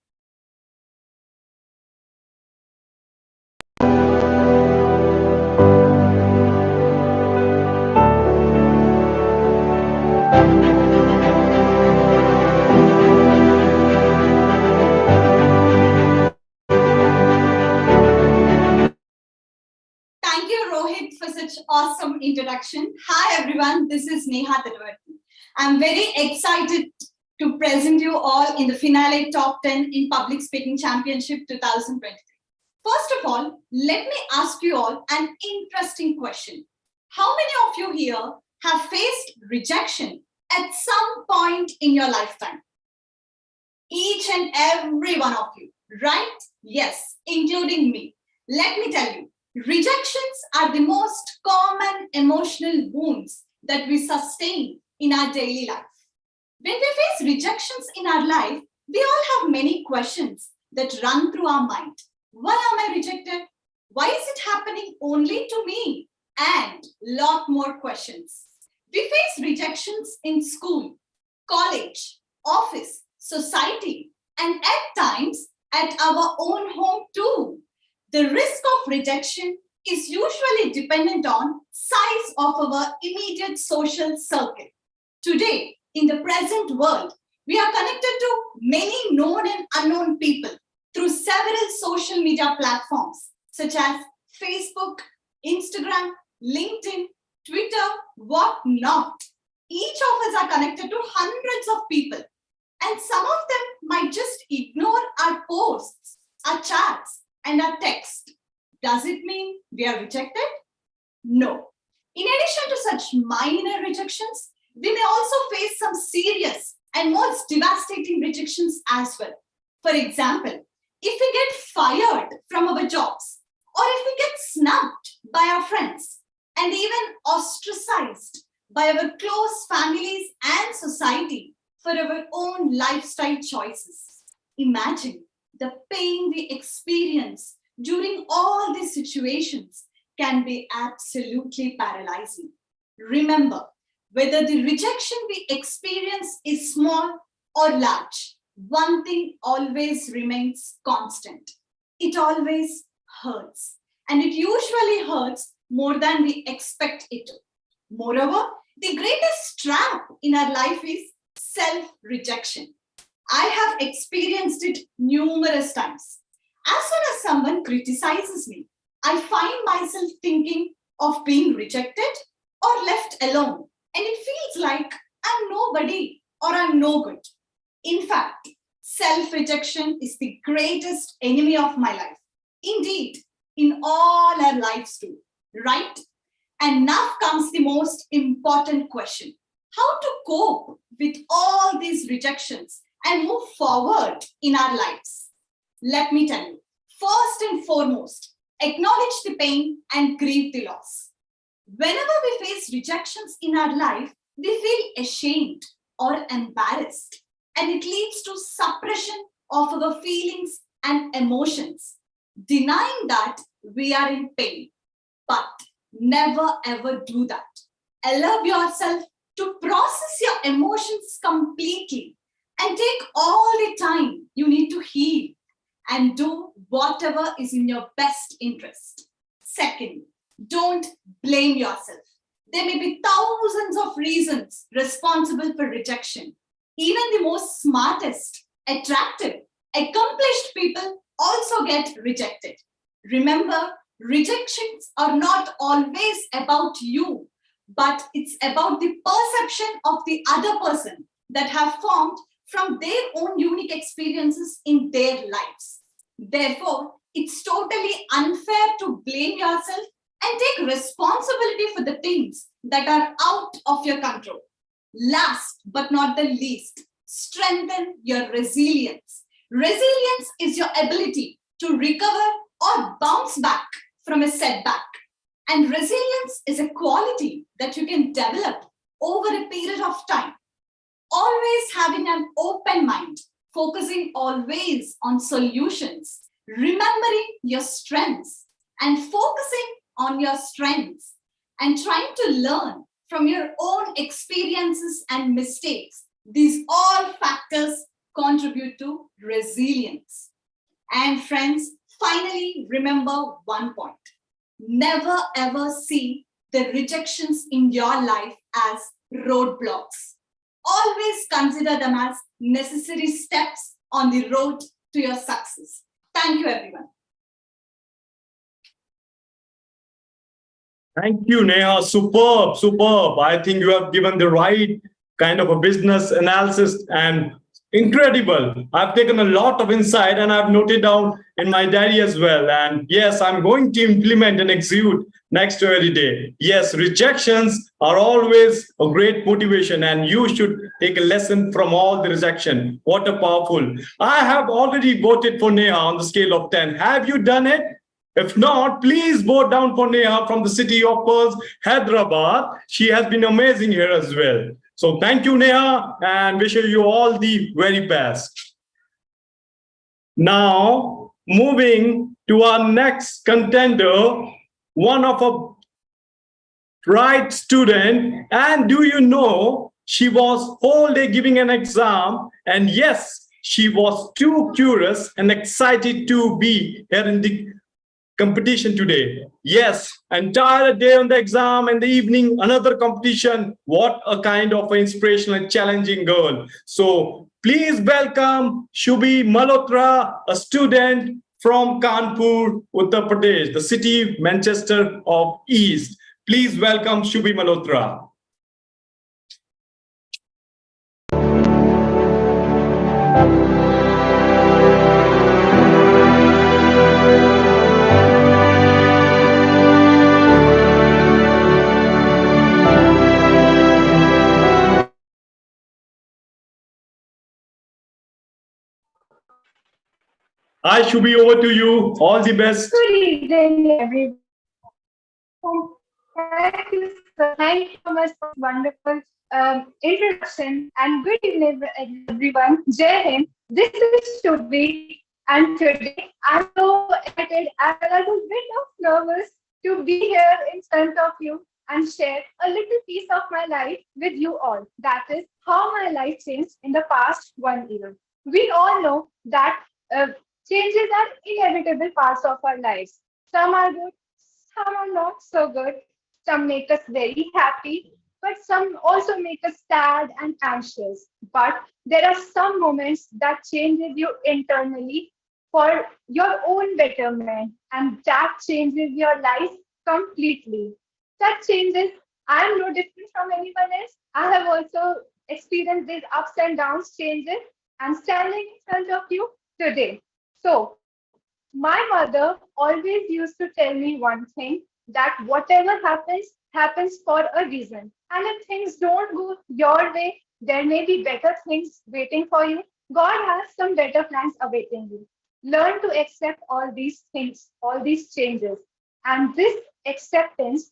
Thank you, Rohit, for such awesome introduction. Hi, everyone. This is Neha Tatwatia. I'm very excited to present you all in the finale top 10 in Public Speaking Championship 2023. First of all, let me ask you all an interesting question. How many of you here have faced rejection at some point in your lifetime? Each and every one of you, right? Yes, including me. Let me tell you, rejections are the most common emotional wounds that we sustain in our daily life. When we face rejections in our life, we all have many questions that run through our mind. Why am I rejected? Why is it happening only to me? And lot more questions. We face rejections in school, college, office, society, and at times at our own home too. The risk of rejection is usually dependent on size of our immediate social circle. Today, in the present world, we are connected to many known and unknown people through several social media platforms such as Facebook, Instagram, LinkedIn, Twitter, whatnot. Each of us are connected to hundreds of people, and some of them might just ignore our posts, our chats, and our text. Does it mean we are rejected? No. In addition to such minor rejections, we may also face some serious and most devastating rejections as well. For example, if we get fired from our jobs, or if we get snubbed by our friends, and even ostracized by our close families and society for our own lifestyle choices. Imagine the pain we experience during all these situations can be absolutely paralyzing. Remember, whether the rejection we experience is small or large, one thing always remains constant. It always hurts, and it usually hurts more than we expect it to. Moreover, the greatest trap in our life is self-rejection. I have experienced it numerous times. As soon as someone criticizes me, I find myself thinking of being rejected or left alone, and it feels like I'm nobody or I'm no good. In fact, self-rejection is the greatest enemy of my life. Indeed, in all our lives too, right? And now comes the most important question: how to cope with all these rejections and move forward in our lives. Let me tell you, first and foremost, acknowledge the pain and grieve the loss. Whenever we face rejections in our life, we feel ashamed or embarrassed, and it leads to suppression of our feelings and emotions, denying that we are in pain. But never ever do that. Allow yourself to process your emotions completely and take all the time you need to heal and do whatever is in your best interest. Second, don't blame yourself. There may be thousands of reasons responsible for rejection. Even the most smartest, attractive, accomplished people also get rejected. Remember, rejections are not always about you, but it's about the perception of the other person that have formed from their own unique experiences in their lives. Therefore, it's totally unfair to blame yourself and take responsibility for the things that are out of your control. Last but not the least, strengthen your resilience. Resilience is your ability to recover or bounce back from a setback. And resilience is a quality that you can develop over a period of time. Always having an open mind, focusing always on solutions, remembering your strengths and focusing on your strengths and trying to learn from your own experiences and mistakes. These all factors contribute to resilience. And friends, finally, remember one point. Never ever see the rejections in your life as roadblocks. Always consider them as necessary steps on the road to your success. Thank you, everyone. Thank you, Neha. Superb, superb. I think you have given the right kind of a business analysis and incredible. I've taken a lot of insight and I've noted down in my diary as well. And yes, I'm going to implement and execute next to every day. Yes, rejections are always a great motivation and you should take a lesson from all the rejection. What a powerful. I have already voted for Neha on the scale of 10. Have you done it? If not, please vote down for Neha from the city of Pearls, Hyderabad. She has been amazing here as well. So thank you, Neha, and wish you all the very best. Now, moving to our next contender, one of a bright student. And do you know, she was whole day giving an exam. And yes, she was too curious and excited to be here in the competition today. Yes, entire day on the exam and the evening, another competition. What a kind of inspirational and challenging girl. So please welcome Shubhi Malhotra, a student from Kanpur, Uttar Pradesh, the city Manchester of East. Please welcome Shubhi Malhotra. Hi, Shubhi, over to you. All the best. Good evening, everyone. Thank you, sir. Thank you so much for this wonderful introduction. And good evening, everyone. Jai Hind. This is Shubhi, and today I'm so excited and a little bit of nervous to be here in front of you and share a little piece of my life with you all. That is how my life changed in the past 1 year. We all know that changes are inevitable parts of our lives. Some are good, some are not so good. Some make us very happy, but some also make us sad and anxious. But there are some moments that changes you internally for your own betterment, and that changes your life completely. That changes. I am no different from anyone else. I have also experienced these ups and downs changes. I'm standing in front of you today. So, my mother always used to tell me one thing, that whatever happens, happens for a reason. And if things don't go your way, there may be better things waiting for you. God has some better plans awaiting you. Learn to accept all these things, all these changes. And this acceptance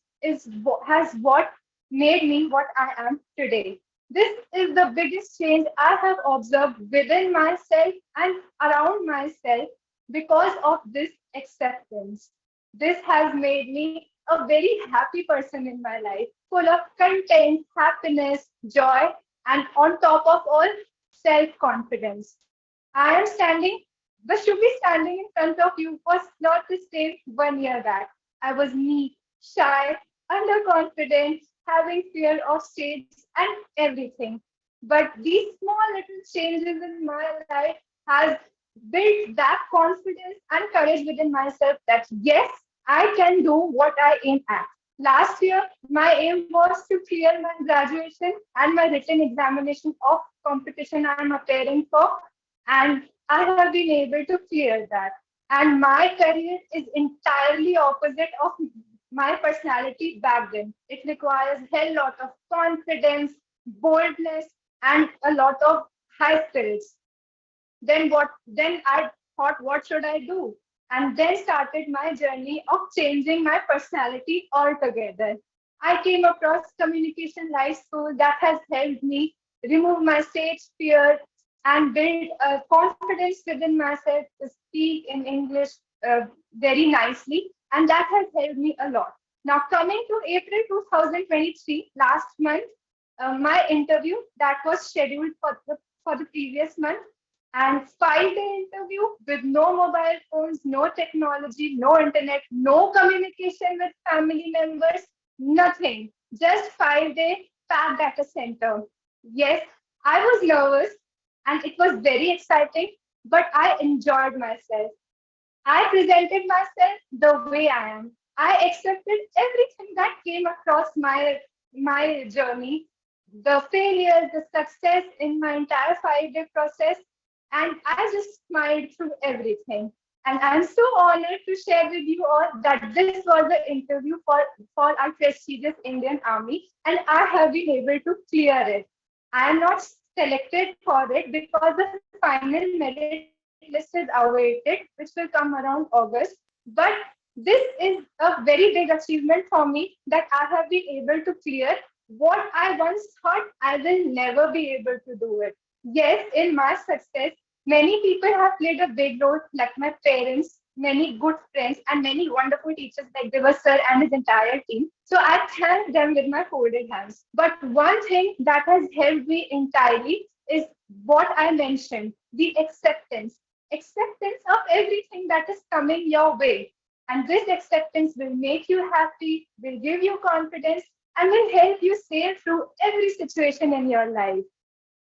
has what made me what I am today. This is the biggest change I have observed within myself and around myself because of this acceptance. This has made me a very happy person in my life, full of content, happiness, joy, and on top of all, self confidence. I am standing, the Shubhi standing in front of you was not the same 1 year back. I was meek, shy, underconfident, having fear of stage and everything. But these small little changes in my life has built that confidence and courage within myself that yes, I can do what I aim at. Last year, my aim was to clear my graduation and my written examination of competition I am appearing for, and I have been able to clear that. And my career is entirely opposite of my personality back then. It requires a hell lot of confidence, boldness, and a lot of high spirits. Then I thought, what should I do? And then started my journey of changing my personality altogether. I came across communication life school that has helped me remove my stage fear and build a confidence within myself to speak in English very nicely. And that has helped me a lot. Now, coming to April 2023, last month, my interview that was scheduled for the previous month, and 5 day interview with no mobile phones, no technology, no internet, no communication with family members, nothing. Just 5 day packed at a center. Yes, I was nervous and it was very exciting, but I enjoyed myself. I presented myself the way I am. I accepted everything that came across my journey, the failures, the success in my entire 5 day process, and I just smiled through everything. And I'm so honored to share with you all that this was the interview for our prestigious Indian Army, and I have been able to clear it. I am not selected for it because the final merit list is awaited, which will come around August. But this is a very big achievement for me that I have been able to clear what I once thought I will never be able to do it. Yes, in my success, many people have played a big role, like my parents, many good friends, and many wonderful teachers like Divas sir and his entire team. So I thank them with my folded hands. But one thing that has helped me entirely is what I mentioned, the acceptance. Acceptance of everything that is coming your way. And this acceptance will make you happy, will give you confidence, and will help you sail through every situation in your life.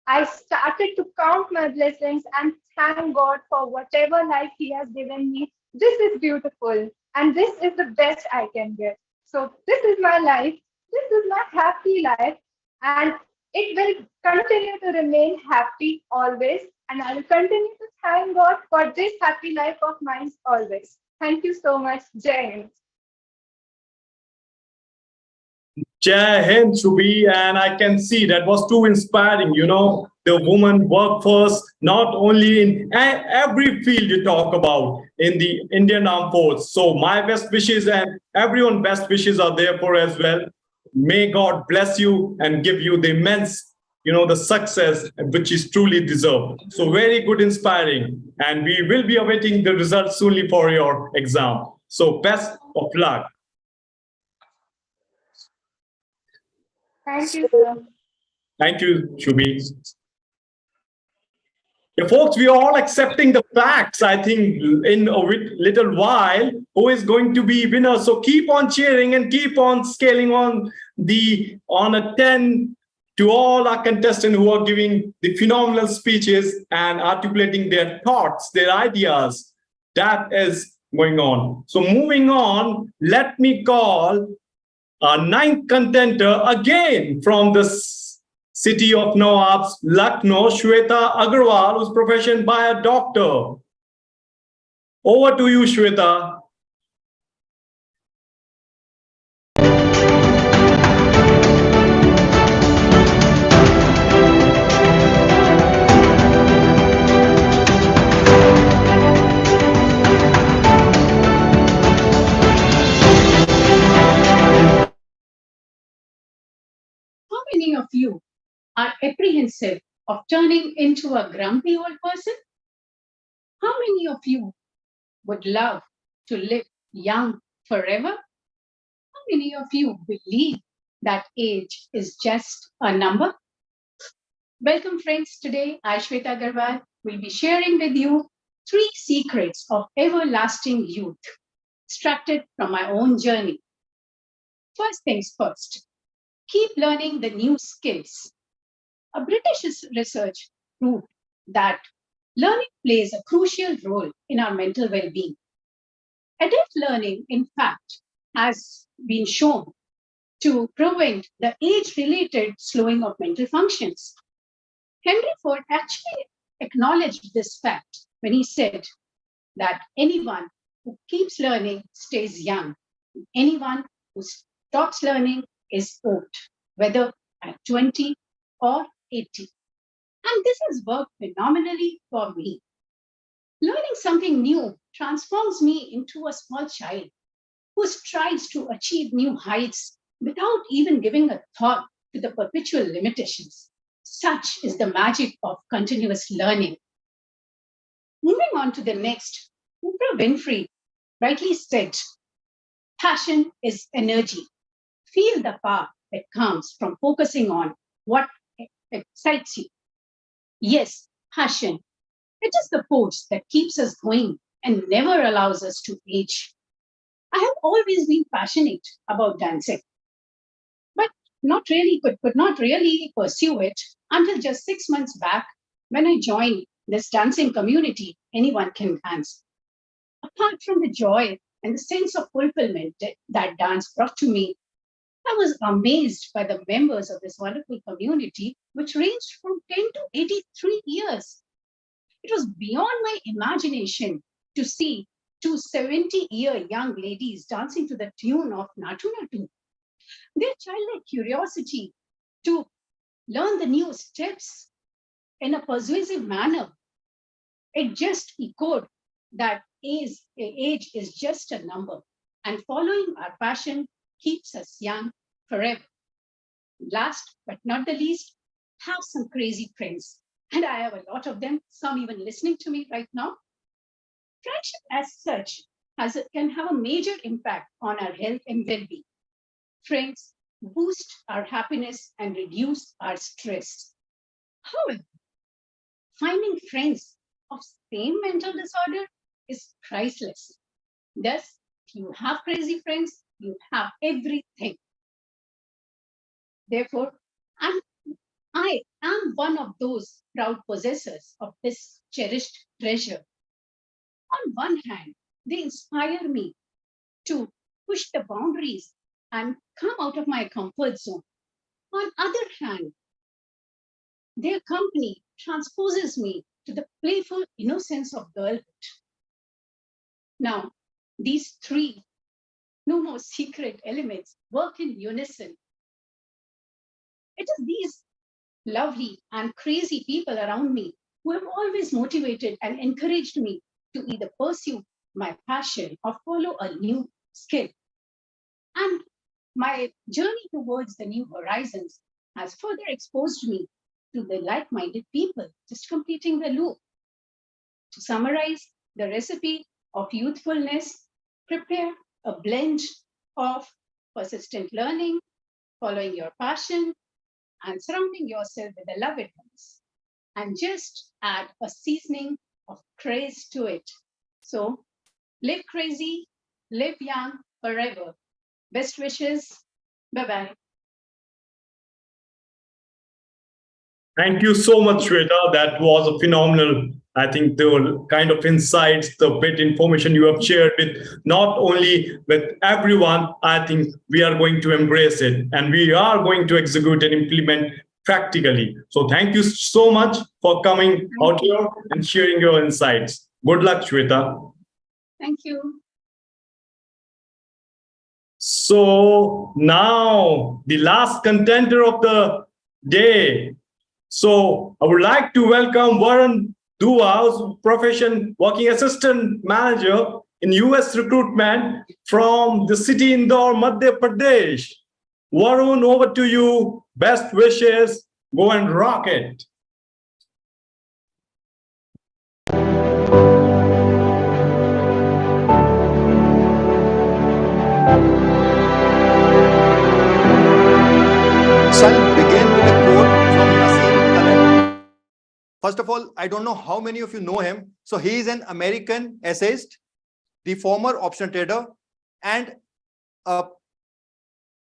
I started to count my blessings and thank God for whatever life He has given me. This is beautiful and this is the best I can get. So, this is my life. This is my happy life, and it will continue to remain happy always. And I will continue to thank God for this happy life of mine always. Thank you so much. Jai Hind. Jai Hind, Shubhi, and I can see that was too inspiring. You know, the woman work first, not only in every field you talk about in the Indian Armed Force. So my best wishes and everyone best wishes are there for as well. May God bless you and give you the immense, the success which is truly deserved. So very good, inspiring. And we will be awaiting the results soonly for your exam. So best of luck. Thank you, sir. Thank you, Shubhi. Yeah, folks, we are all accepting the facts. I think in a little while, who is going to be winner. So keep on cheering and keep on scaling on a 10 to all our contestants who are giving the phenomenal speeches and articulating their thoughts, their ideas. That is going on. So moving on, let me call our ninth contender again from the city of Nawabs, Lucknow, Shweta Agarwal, whose profession by a doctor. Over to you, Shweta. are apprehensive of turning into a grumpy old person? How many of you would love to live young forever? How many of you believe that age is just a number? Welcome, friends. Today, I, Shweta Agarwal, will be sharing with you 3 secrets of everlasting youth, extracted from my own journey. First things first, keep learning the new skills. A British research proved that learning plays a crucial role in our mental well-being. Adult learning, in fact, has been shown to prevent the age-related slowing of mental functions. Henry Ford actually acknowledged this fact when he said that anyone who keeps learning stays young. Anyone who stops learning is old, whether at 20 or 80. And this has worked phenomenally for me. Learning something new transforms me into a small child who strives to achieve new heights without even giving a thought to the perpetual limitations. Such is the magic of continuous learning. Moving on to the next, Oprah Winfrey rightly said, passion is energy. Feel the power that comes from focusing on what excites you. Yes, passion. It is the force that keeps us going and never allows us to age. I have always been passionate about dancing, but could not really pursue it until just 6 months back when I joined this dancing community. Anyone can dance. Apart from the joy and the sense of fulfillment that dance brought to me, I was amazed by the members of this wonderful community, which ranged from 10 to 83 years. It was beyond my imagination to see 2 70-year young ladies dancing to the tune of Natu Natu. Their childlike curiosity to learn the new steps in a persuasive manner, it just echoed that age is just a number, and following our passion keeps us young forever. Last but not the least, have some crazy friends. And I have a lot of them, some even listening to me right now. Friendship as such can have a major impact on our health and well-being. Friends boost our happiness and reduce our stress. However, finding friends of same mental disorder is priceless. Thus, if you have crazy friends, you have everything. Therefore, I am one of those proud possessors of this cherished treasure. On one hand, they inspire me to push the boundaries and come out of my comfort zone. On other hand, their company transposes me to the playful innocence of girlhood. Now, these 3 no more secret elements work in unison. It is these lovely and crazy people around me who have always motivated and encouraged me to either pursue my passion or follow a new skill. And my journey towards the new horizons has further exposed me to the like-minded people, just completing the loop. To summarize, the recipe of youthfulness: prepare a blend of persistent learning, following your passion, and surrounding yourself with the loved ones. And just add a seasoning of craze to it. So live crazy, live young forever. Best wishes. Bye-bye. Thank you so much, Shweta. That was a phenomenal, I think, the kind of insights, the bit information you have shared with not only with everyone. I think we are going to embrace it and we are going to execute and implement practically. So thank you so much for coming out here and sharing your insights. Good luck, Shweta. Thank you. So now the last contender of the day. So I would like to welcome Varun Dua's profession working assistant manager in US recruitment from the city Indore, Madhya Pradesh. Varun, over to you. Best wishes. Go and rock it. So I'll begin with a quote from Nassim Taleb. First of all, I don't know how many of you know him. So he is an American essayist, the former option trader, and a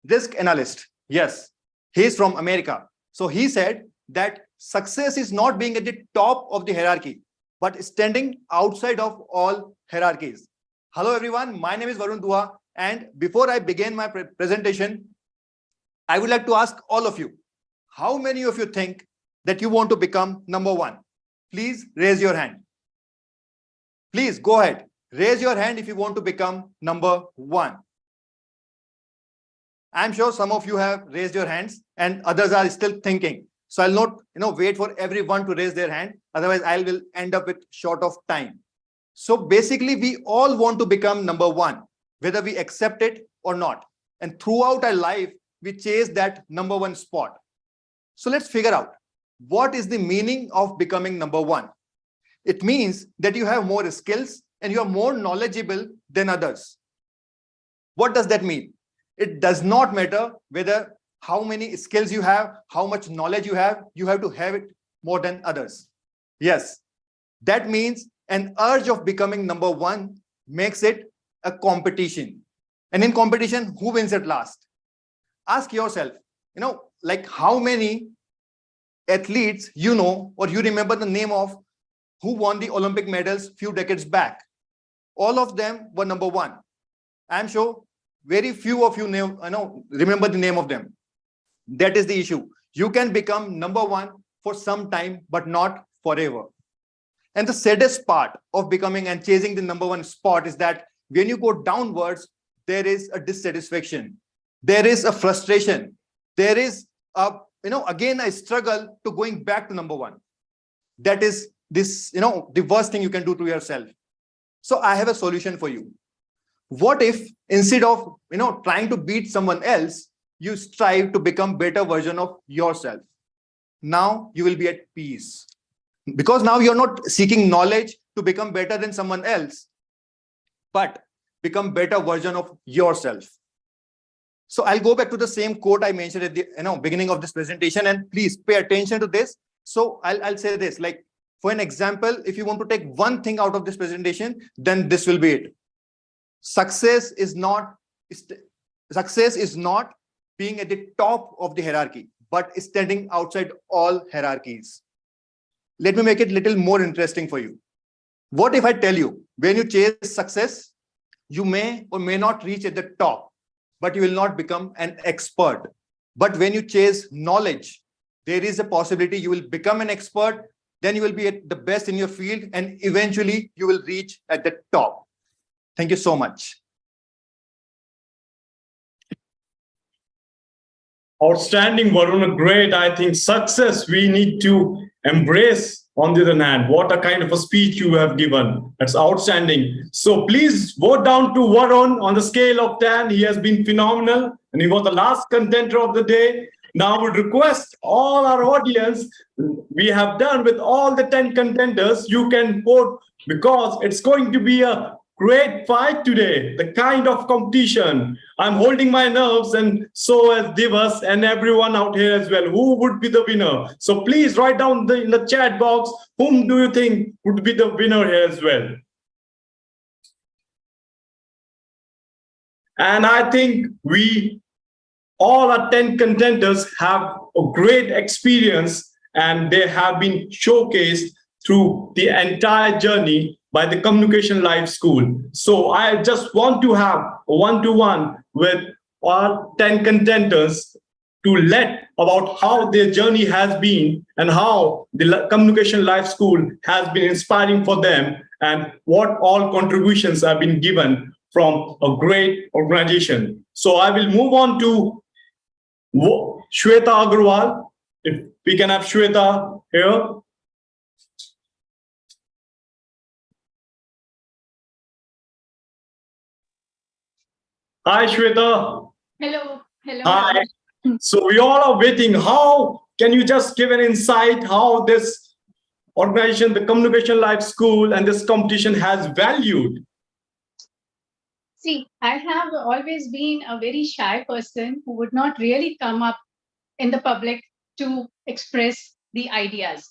risk analyst. Yes, he is from America. So he said that success is not being at the top of the hierarchy, but standing outside of all hierarchies. Hello, everyone. My name is Varun Dua. And before I begin my presentation, I would like to ask all of you, how many of you think that you want to become number one? Please raise your hand. Please go ahead. Raise your hand if you want to become number one. I'm sure some of you have raised your hands and others are still thinking. So I'll not wait for everyone to raise their hand. Otherwise, I will end up with short of time. So basically, we all want to become number one, whether we accept it or not. And throughout our life, we chase that number one spot. So let's figure out what is the meaning of becoming number one. It means that you have more skills and you are more knowledgeable than others. What does that mean? It does not matter whether how many skills you have, how much knowledge you have to have it more than others. Yes, that means an urge of becoming number one makes it a competition. And in competition, who wins at last? Ask yourself, like how many athletes or you remember the name of who won the Olympic medals few decades back. All of them were number one. I'm sure very few of you remember the name of them. That is the issue. You can become number one for some time, but not forever. And the saddest part of becoming and chasing the number one spot is that when you go downwards, there is a dissatisfaction. There is a frustration. There is again a struggle to going back to number one. That is the worst thing you can do to yourself. So I have a solution for you. What if instead of trying to beat someone else, you strive to become better version of yourself? Now you will be at peace, because now you're not seeking knowledge to become better than someone else, but become better version of yourself. So I'll go back to the same quote I mentioned at the beginning of this presentation, and please pay attention to this. So I'll say this, like for an example, if you want to take one thing out of this presentation, then this will be it. Success is not being at the top of the hierarchy, but standing outside all hierarchies. Let me make it a little more interesting for you. What if I tell you, when you chase success, you may or may not reach at the top, but you will not become an expert. But when you chase knowledge, there is a possibility you will become an expert, then you will be at the best in your field, and eventually you will reach at the top. Thank you so much. Outstanding, Varun. Great. I think success we need to embrace. On the other hand, what a kind of a speech you have given. That's outstanding. So please vote down to Varun on the scale of 10. He has been phenomenal, and he was the last contender of the day. Now I would request all our audience, we have done with all the 10 contenders, you can vote, because it's going to be a great fight today, the kind of competition. I'm holding my nerves, and so as Divas and everyone out here as well. Who would be the winner? So please write down in the chat box, whom do you think would be the winner here as well? And I think all our 10 contenders have a great experience, and they have been showcased through the entire journey by the Communication Life School. So I just want to have a one-to-one with our 10 contenders to let about how their journey has been and how the Communication Life School has been inspiring for them, and what all contributions have been given from a great organization. So I will move on to Shweta Agarwal. If we can have Shweta here. Hi, Shweta. Hello. Hello. Hi. So we all are waiting. How can you just give an insight how this organization, the Communication Life School, and this competition has valued? See, I have always been a very shy person who would not really come up in the public to express the ideas.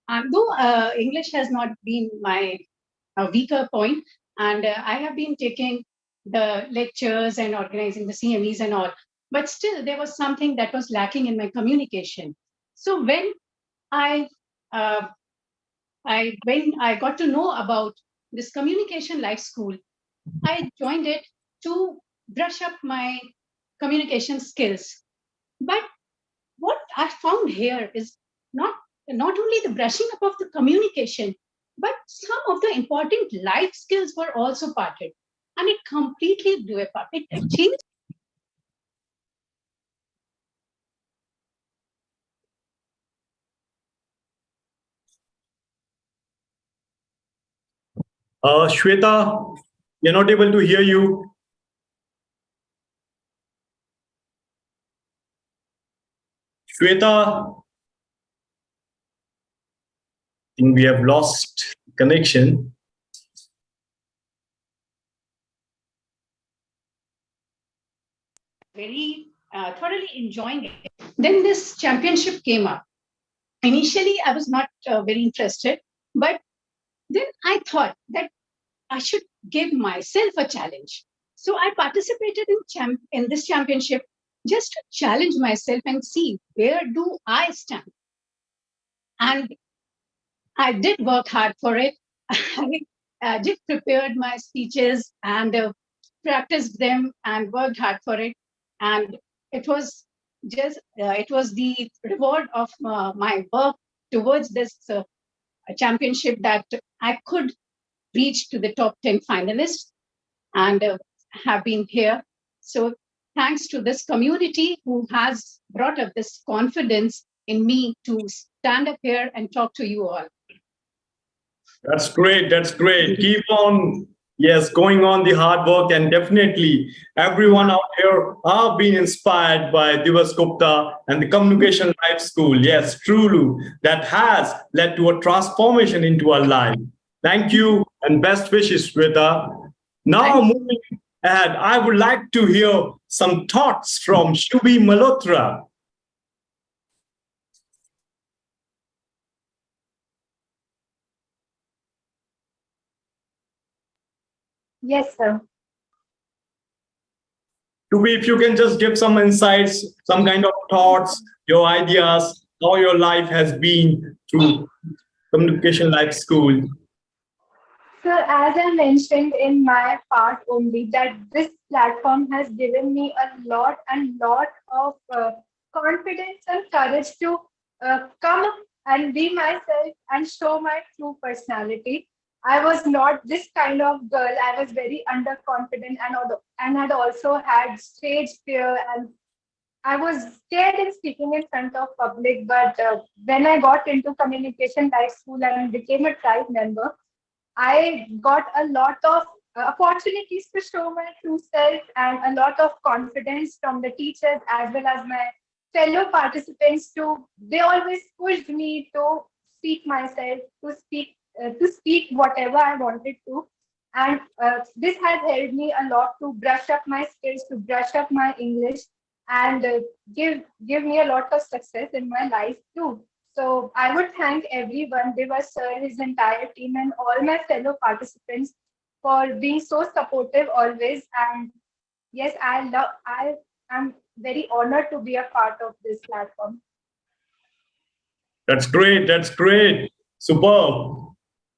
Though English has not been my weaker point, and I have been taking the lectures and organizing the CMEs and all, but still there was something that was lacking in my communication. So when I when I got to know about this Communication Life School, I joined it to brush up my communication skills. But what I found here is not only the brushing up of the communication, but some of the important life skills were also parted, and it completely blew apart. It changed. Shweta, we're not able to hear you. Shweta, I think we have lost connection. Very thoroughly enjoying it. Then this championship came up. Initially, I was not very interested, but then I thought that I should give myself a challenge. So I participated in this championship just to challenge myself and see where do I stand. And I did work hard for it. I did prepare my speeches and practiced them and worked hard for it. And it was it was the reward of my work towards this championship that I could reach to the top 10 finalists and have been here. So thanks to this community who has brought up this confidence in me to stand up here and talk to you all. That's great. That's great. Keep on, yes, going on the hard work, and definitely everyone out here are being inspired by Divas Gupta and the Communication Life School. Yes, truly, that has led to a transformation into our life. Thank you and best wishes, Shweta. Now, moving ahead, I would like to hear some thoughts from Shubhi Malhotra. Yes, sir. Shubhi, if you can just give some insights, some kind of thoughts, your ideas, how your life has been through Communication Life School. So as I mentioned in my part only, that this platform has given me a lot and lot of confidence and courage to come and be myself and show my true personality. I was not this kind of girl. I was very underconfident and had also had stage fear, and I was scared in speaking in front of public. But when I got into Communication Life School and became a tribe member, I got a lot of opportunities to show my true self and a lot of confidence from the teachers as well as my fellow participants. They always pushed me to speak myself, to speak whatever I wanted to. And this has helped me a lot to brush up my skills, to brush up my English, and give me a lot of success in my life too. So I would thank everyone, Divas sir, his entire team, and all my fellow participants for being so supportive always. And yes, I am very honored to be a part of this platform. That's great. That's great. Superb.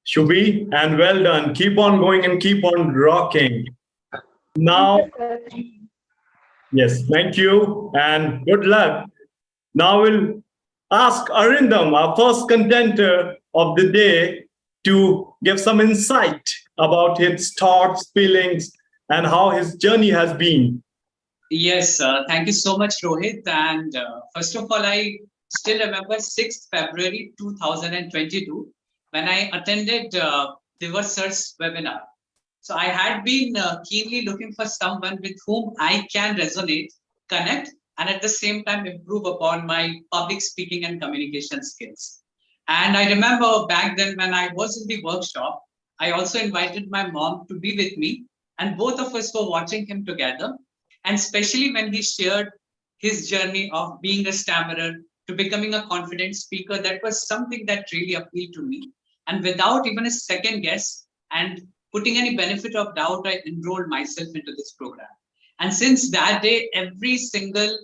Shubhi, and well done. Keep on going and keep on rocking. Now, Thank you, sir. Thank you. yes, thank you and good luck. Now we'll ask Arindam, our first contender of the day, to give some insight about his thoughts, feelings, and how his journey has been. Yes, thank you so much, Rohit. And first of all, I still remember 6th February 2022 when I attended Divas Sir's webinar. So I had been keenly looking for someone with whom I can resonate, connect, and at the same time improve upon my public speaking and communication skills. And I remember back then when I was in the workshop, I also invited my mom to be with me, and both of us were watching him together. And especially when he shared his journey of being a stammerer to becoming a confident speaker, that was something that really appealed to me. And without even a second guess and putting any benefit of doubt, I enrolled myself into this program. And since that day, every single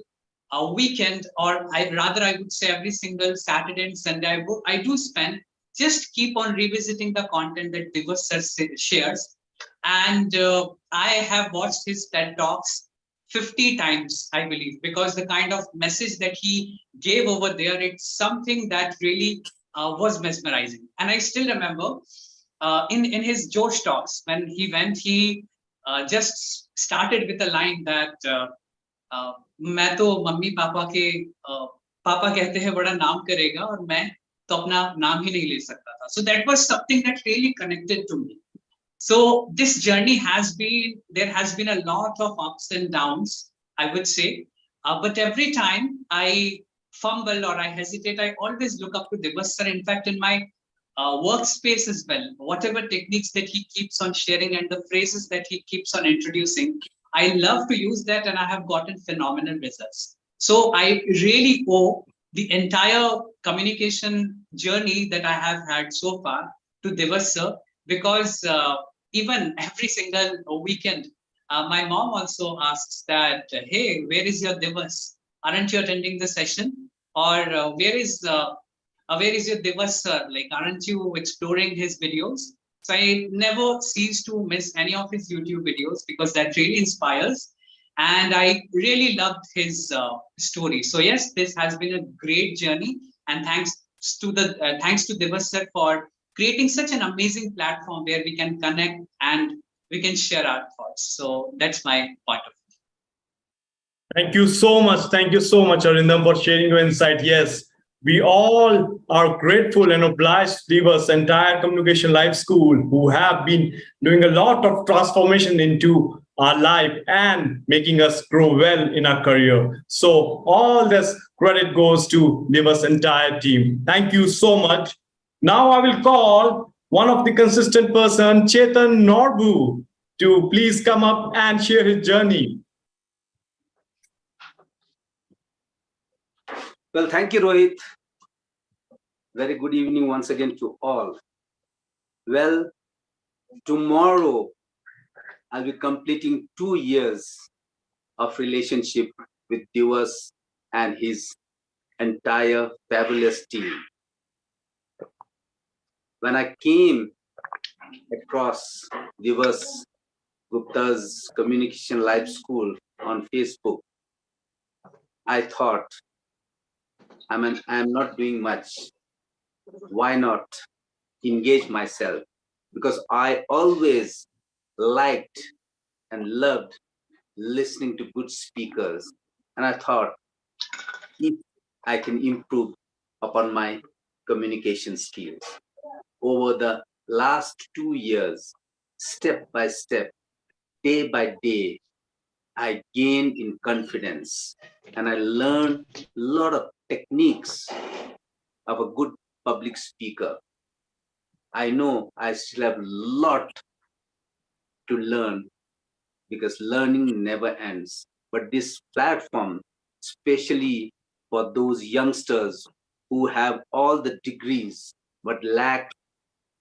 weekend, or I would say every single Saturday and Sunday, I do spend just keep on revisiting the content that Divas sir shares. And I have watched his TED Talks 50 times, I believe, because the kind of message that he gave over there, it's something that really was mesmerizing. And I still remember in his Josh Talks, when he went, he just started with a line that मैं तो mummy papa के पापा कहते हैं बड़ा नाम करेगा और मैं तो अपना नाम ही नहीं ले सकता था. So that was something that really connected to me. So this journey there has been a lot of ups and downs, I would say. But every time I fumble or I hesitate, I always look up to Divas sir. In fact, in my workspace as well, whatever techniques that he keeps on sharing and the phrases that he keeps on introducing, I love to use that, and I have gotten phenomenal results. So I really owe the entire communication journey that I have had so far to Divas sir, because even every single weekend, my mom also asks that, hey, where is your Divas? Aren't you attending the session? Or where is your Divas sir? Like, aren't you exploring his videos? So I never cease to miss any of his YouTube videos because that really inspires. And I really loved his story. So yes, this has been a great journey. And thanks to Divas sir for creating such an amazing platform where we can connect and we can share our thoughts. So that's my point of view. Thank you so much. Thank you so much, Arindam, for sharing your insight. Yes, we all are grateful and obliged to Divas entire Communication Life School, who have been doing a lot of transformation into our life and making us grow well in our career. So all this credit goes to Divas entire team. Thank you so much. Now I will call one of the consistent person, Chetan Norbu, to please come up and share his journey. Well, thank you, Rohit. Very good evening once again to all. Well, tomorrow I'll be completing 2 years of relationship with Divas and his entire fabulous team. When I came across Divas Gupta's Communication Life School on Facebook, I thought, I'm not doing much. Why not engage myself? Because I always liked and loved listening to good speakers. And I thought, if I can improve upon my communication skills over the last 2 years, step by step, day by day, I gained in confidence and I learned a lot of techniques of a good public speaker. I know I still have a lot to learn because learning never ends. But this platform, especially for those youngsters who have all the degrees but lack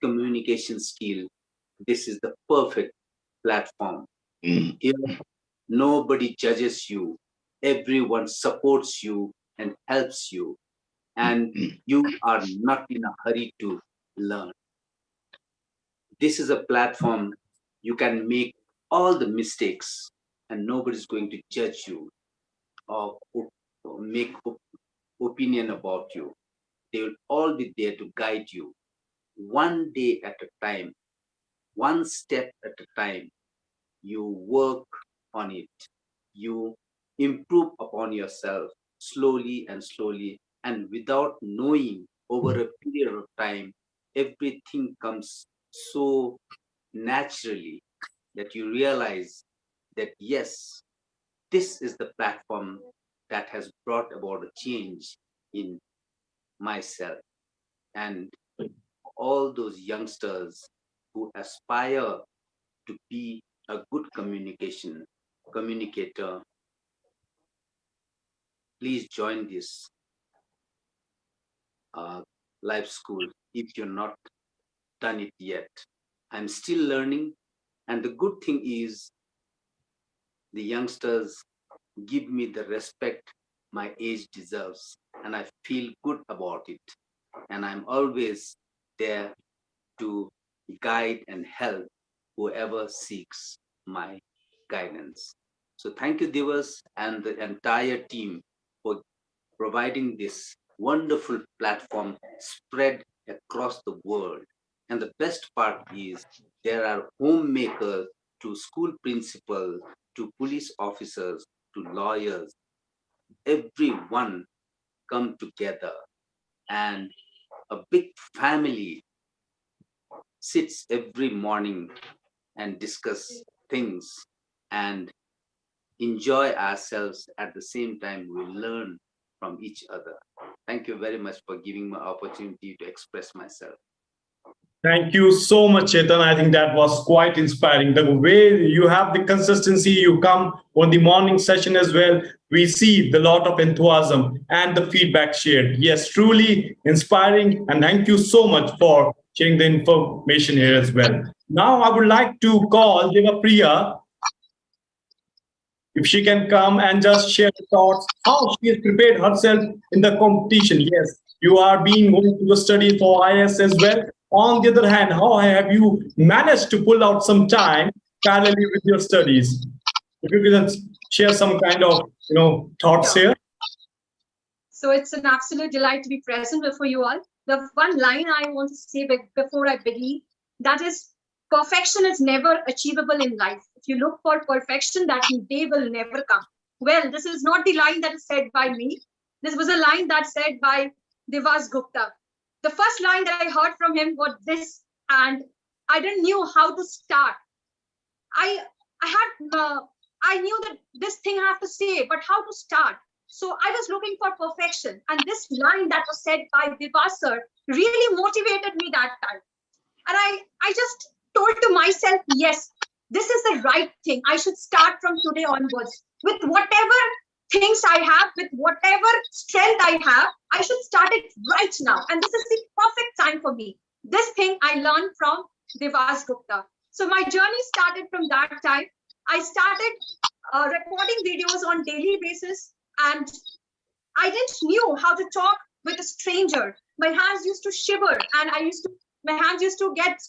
communication skill, this is the perfect platform. Here, nobody judges you. Everyone supports you and helps you. And you are not in a hurry to learn. This is a platform you can make all the mistakes and nobody's going to judge you or make opinion about you. They will all be there to guide you one day at a time, one step at a time. You work on it. You improve upon yourself slowly and slowly, and without knowing, over a period of time, everything comes so naturally that you realize that yes, this is the platform that has brought about a change in myself and all those youngsters who aspire to be a good communicator. Please join this live school if you're not done it yet. I'm still learning, and the good thing is the youngsters give me the respect my age deserves, and I feel good about it. And I'm always there to guide and help whoever seeks my guidance. So thank you, Divas, and the entire team for providing this wonderful platform spread across the world. And the best part is there are homemakers to school principals, to police officers, to lawyers, everyone come together and a big family sits every morning and discuss things and enjoy ourselves. At the same time, we learn from each other. Thank you very much for giving me opportunity to express myself. Thank you so much, Chetan. I think that was quite inspiring. The way you have the consistency, you come on the morning session as well. We see the lot of enthusiasm and the feedback shared. Yes, truly inspiring. And thank you so much for sharing the information here as well. Now, I would like to call Deva Priya, if she can come and just share her thoughts, how she has prepared herself in the competition. Yes, you are being going to the study for IS as well. On the other hand, how have you managed to pull out some time parallelly with your studies? If you can share some kind of thoughts Sure. here. So it's an absolute delight to be present before you all. The one line I want to say before I begin, that is, perfection is never achievable in life. If you look for perfection, that day will never come. Well, this is not the line that is said by me. This was a line that's said by Divas Gupta. The first line that I heard from him was this, and I didn't knew how to start. I knew that this thing I have to say, but how to start? So I was looking for perfection, and this line that was said by Divas sir really motivated me that time. And I just told to myself, yes, this is the right thing. I should start from today onwards. With whatever things I have, with whatever strength I have, I should start it right now. And this is the perfect time for me. This thing I learned from Divas Gupta. So my journey started from that time. I started recording videos on daily basis, and I didn't knew how to talk with a stranger. My hands used to shiver, and my hands used to get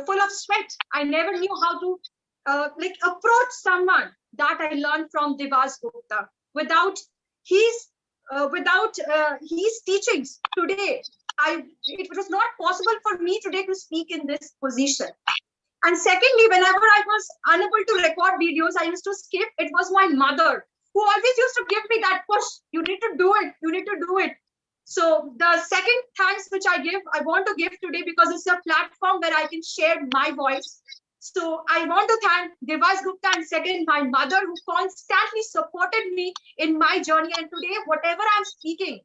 full of sweat. I never knew how to approach someone. That I learned from Divas Gupta. Without his teachings today, it was not possible for me today to speak in this position. And secondly, whenever I was unable to record videos, I used to skip. It was my mother who always used to give me that push. You need to do it. You need to do it. So the second thanks which I want to give today, because it's a platform where I can share my voice. So I want to thank Divas Gupta, and second, my mother, who constantly supported me in my journey. And today, whatever I'm speaking,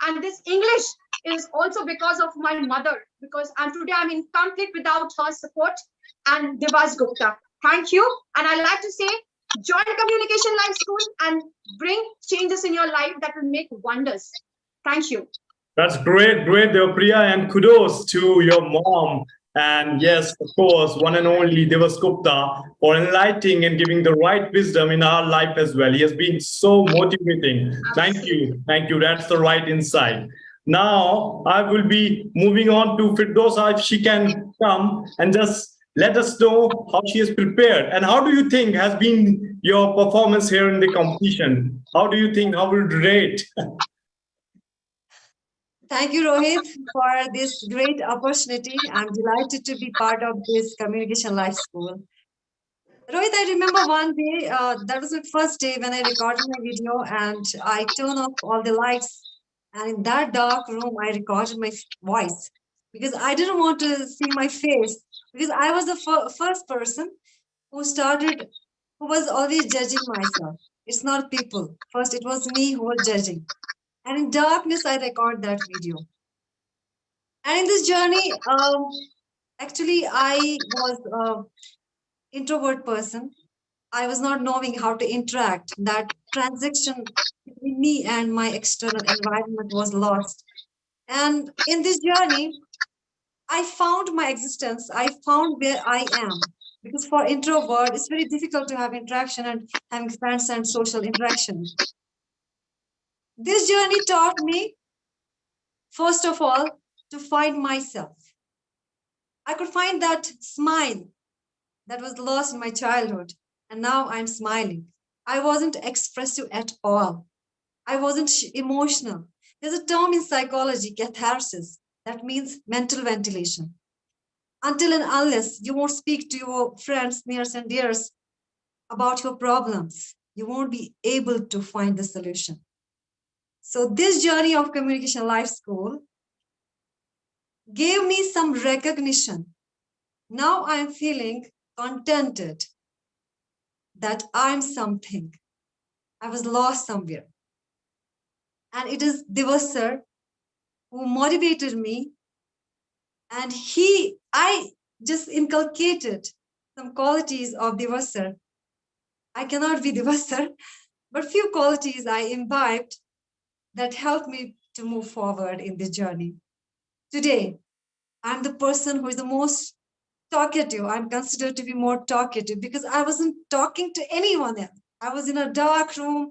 and this English is also because of my mother, because today I'm incomplete without her support and Divas Gupta. Thank you. And I like to say, join Communication Life School and bring changes in your life that will make wonders. Thank you. That's great, Devapriya, and kudos to your mom. And yes, of course, one and only Divas Gupta for enlightening and giving the right wisdom in our life as well. He has been so motivating. Thank you. Thank you. That's the right insight. Now, I will be moving on to Firdosa, if she can come and just let us know how she is prepared. And how do you think has been your performance here in the competition? How do you think, how will you rate? Thank you, Rohit, for this great opportunity. I'm delighted to be part of this Communication Life School. Rohit, I remember one day, that was the first day when I recorded my video, and I turned off all the lights. And in that dark room, I recorded my voice because I didn't want to see my face, because I was the first person who was always judging myself. It's not people. First, it was me who was judging. And in darkness, I record that video. And in this journey, actually, I was an introvert person. I was not knowing how to interact. That transaction between me and my external environment was lost. And in this journey, I found my existence. I found where I am. Because for introvert, it's very difficult to have interaction and having friends and social interaction. This journey taught me, first of all, to find myself. I could find that smile that was lost in my childhood, and now I'm smiling. I wasn't expressive at all. I wasn't emotional. There's a term in psychology, catharsis, that means mental ventilation. Until and unless you won't speak to your friends, nears and dears about your problems, you won't be able to find the solution. So this journey of Communication Life School gave me some recognition. Now I'm feeling contented that I'm something. I was lost somewhere. And it is Divas sir who motivated me. And I just inculcated some qualities of Divas sir. I cannot be Divas sir, but few qualities I imbibed that helped me to move forward in this journey. Today, I'm the person who is the most talkative. I'm considered to be more talkative because I wasn't talking to anyone else. I was in a dark room,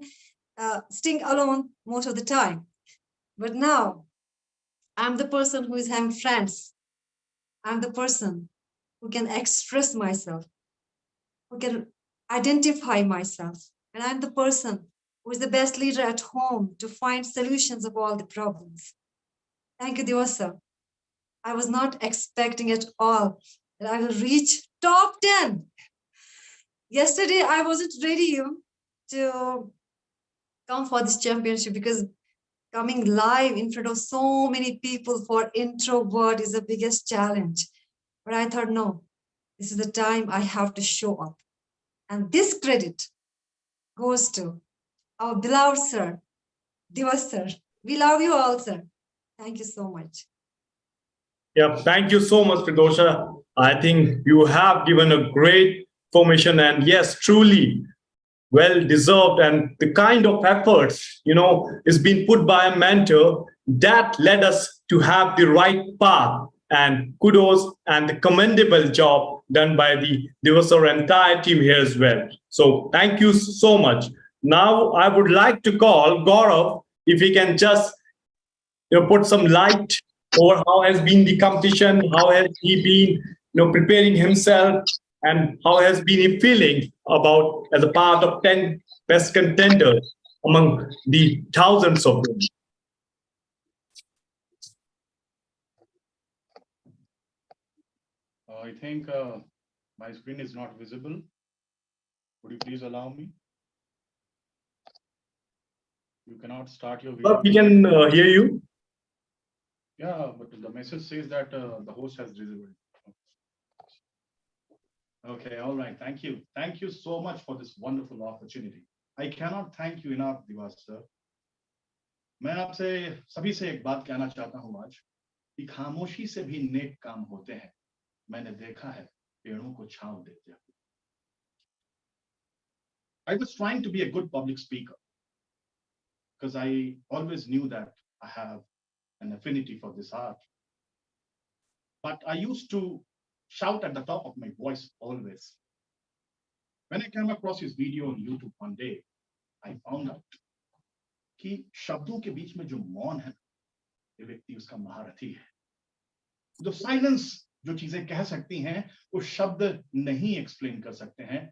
staying alone most of the time. But now I'm the person who is having friends. I'm the person who can express myself, who can identify myself. And I'm the person who is the best leader at home to find solutions of all the problems. Thank you, Divasa. I was not expecting at all that I will reach top 10. Yesterday, I wasn't ready to come for this championship because coming live in front of so many people for introvert is the biggest challenge. But I thought, no, this is the time I have to show up. And this credit goes to our beloved sir, Divas sir. We love you all, sir. Thank you so much. Yeah, thank you so much, Pridosha. I think you have given a great formation, and yes, truly well deserved, and the kind of efforts is being put by a mentor that led us to have the right path. And kudos and the commendable job done by the Divasar entire team here as well. So thank you so much. Now I would like to call Gaurav if he can just put some light over how has been the competition, how has he been preparing himself, and how has been he feeling about as a part of 10 best contenders among the thousands of them. I think my screen is not visible. Would you please allow me? You cannot start your video. We can hear you. Yeah, but the message says that the host has disabled. Okay, all right. Thank you. Thank you so much for this wonderful opportunity. I cannot thank you enough, Divas sir. मैं आपसे सभी से एक बात कहना चाहता हूँ आज कि खामोशी से भी नेक काम होते हैं. मैंने देखा है पेड़ों को छांव देते हुए. I was trying to be a good public speaker because I always knew that I have an affinity for this art. But I used to shout at the top of my voice always. When I came across his video on YouTube one day, I found out कि शब्दों के बीच में जो मौन है, ये व्यक्ति उसका महारथी है. जो साइलेंस जो चीजें कह सकती हैं, वो शब्द नहीं एक्सप्लेन कर सकते हैं.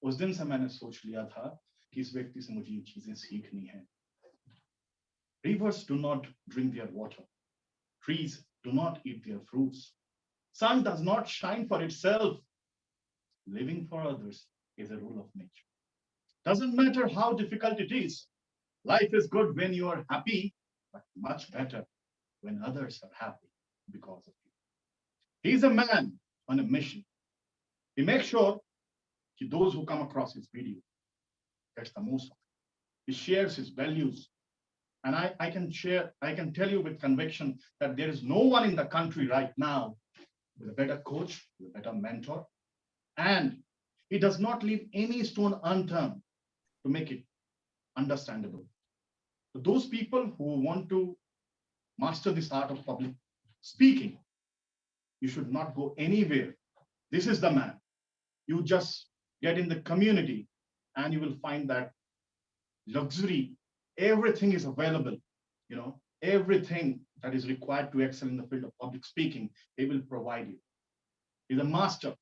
उस दिन से मैंने सोच लिया था कि इस व्यक्ति से मुझे ये चीजें सीखनी है. Rivers do not drink their water. Trees do not eat their fruits. Sun does not shine for itself. Living for others is a rule of nature. Doesn't matter how difficult it is. Life is good when you are happy, but much better when others are happy because of you. He's a man on a mission. He makes sure that those who come across his video gets the most. He shares his values. And I can tell you with conviction that there is no one in the country right now with a better coach, with a better mentor, and he does not leave any stone unturned to make it understandable. So those people who want to master this art of public speaking, you should not go anywhere. This is the man. You just get in the community and you will find that luxury, everything is available, everything that is required to excel in the field of public speaking, they will provide you. He's a master.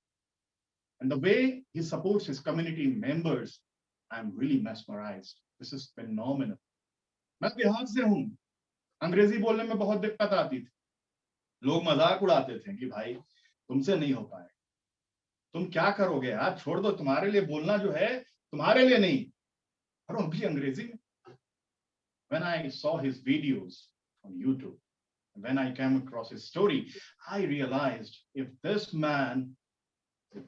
And the way he supports his community members, I'm really mesmerized. This is phenomenal. मैं बिहार से हूं, अंग्रेजी बोलने में बहुत दिक्कत आती थी. लोग मजाक उड़ाते थे कि भाई तुमसे नहीं हो पाए, तुम क्या करोगे यार, छोड़ दो, तुम्हारे लिए बोलना जो है तुम्हारे लिए नहीं, और वो भी अंग्रेजी में. When I saw his videos on YouTube, when I came across his story, I realized if this man, with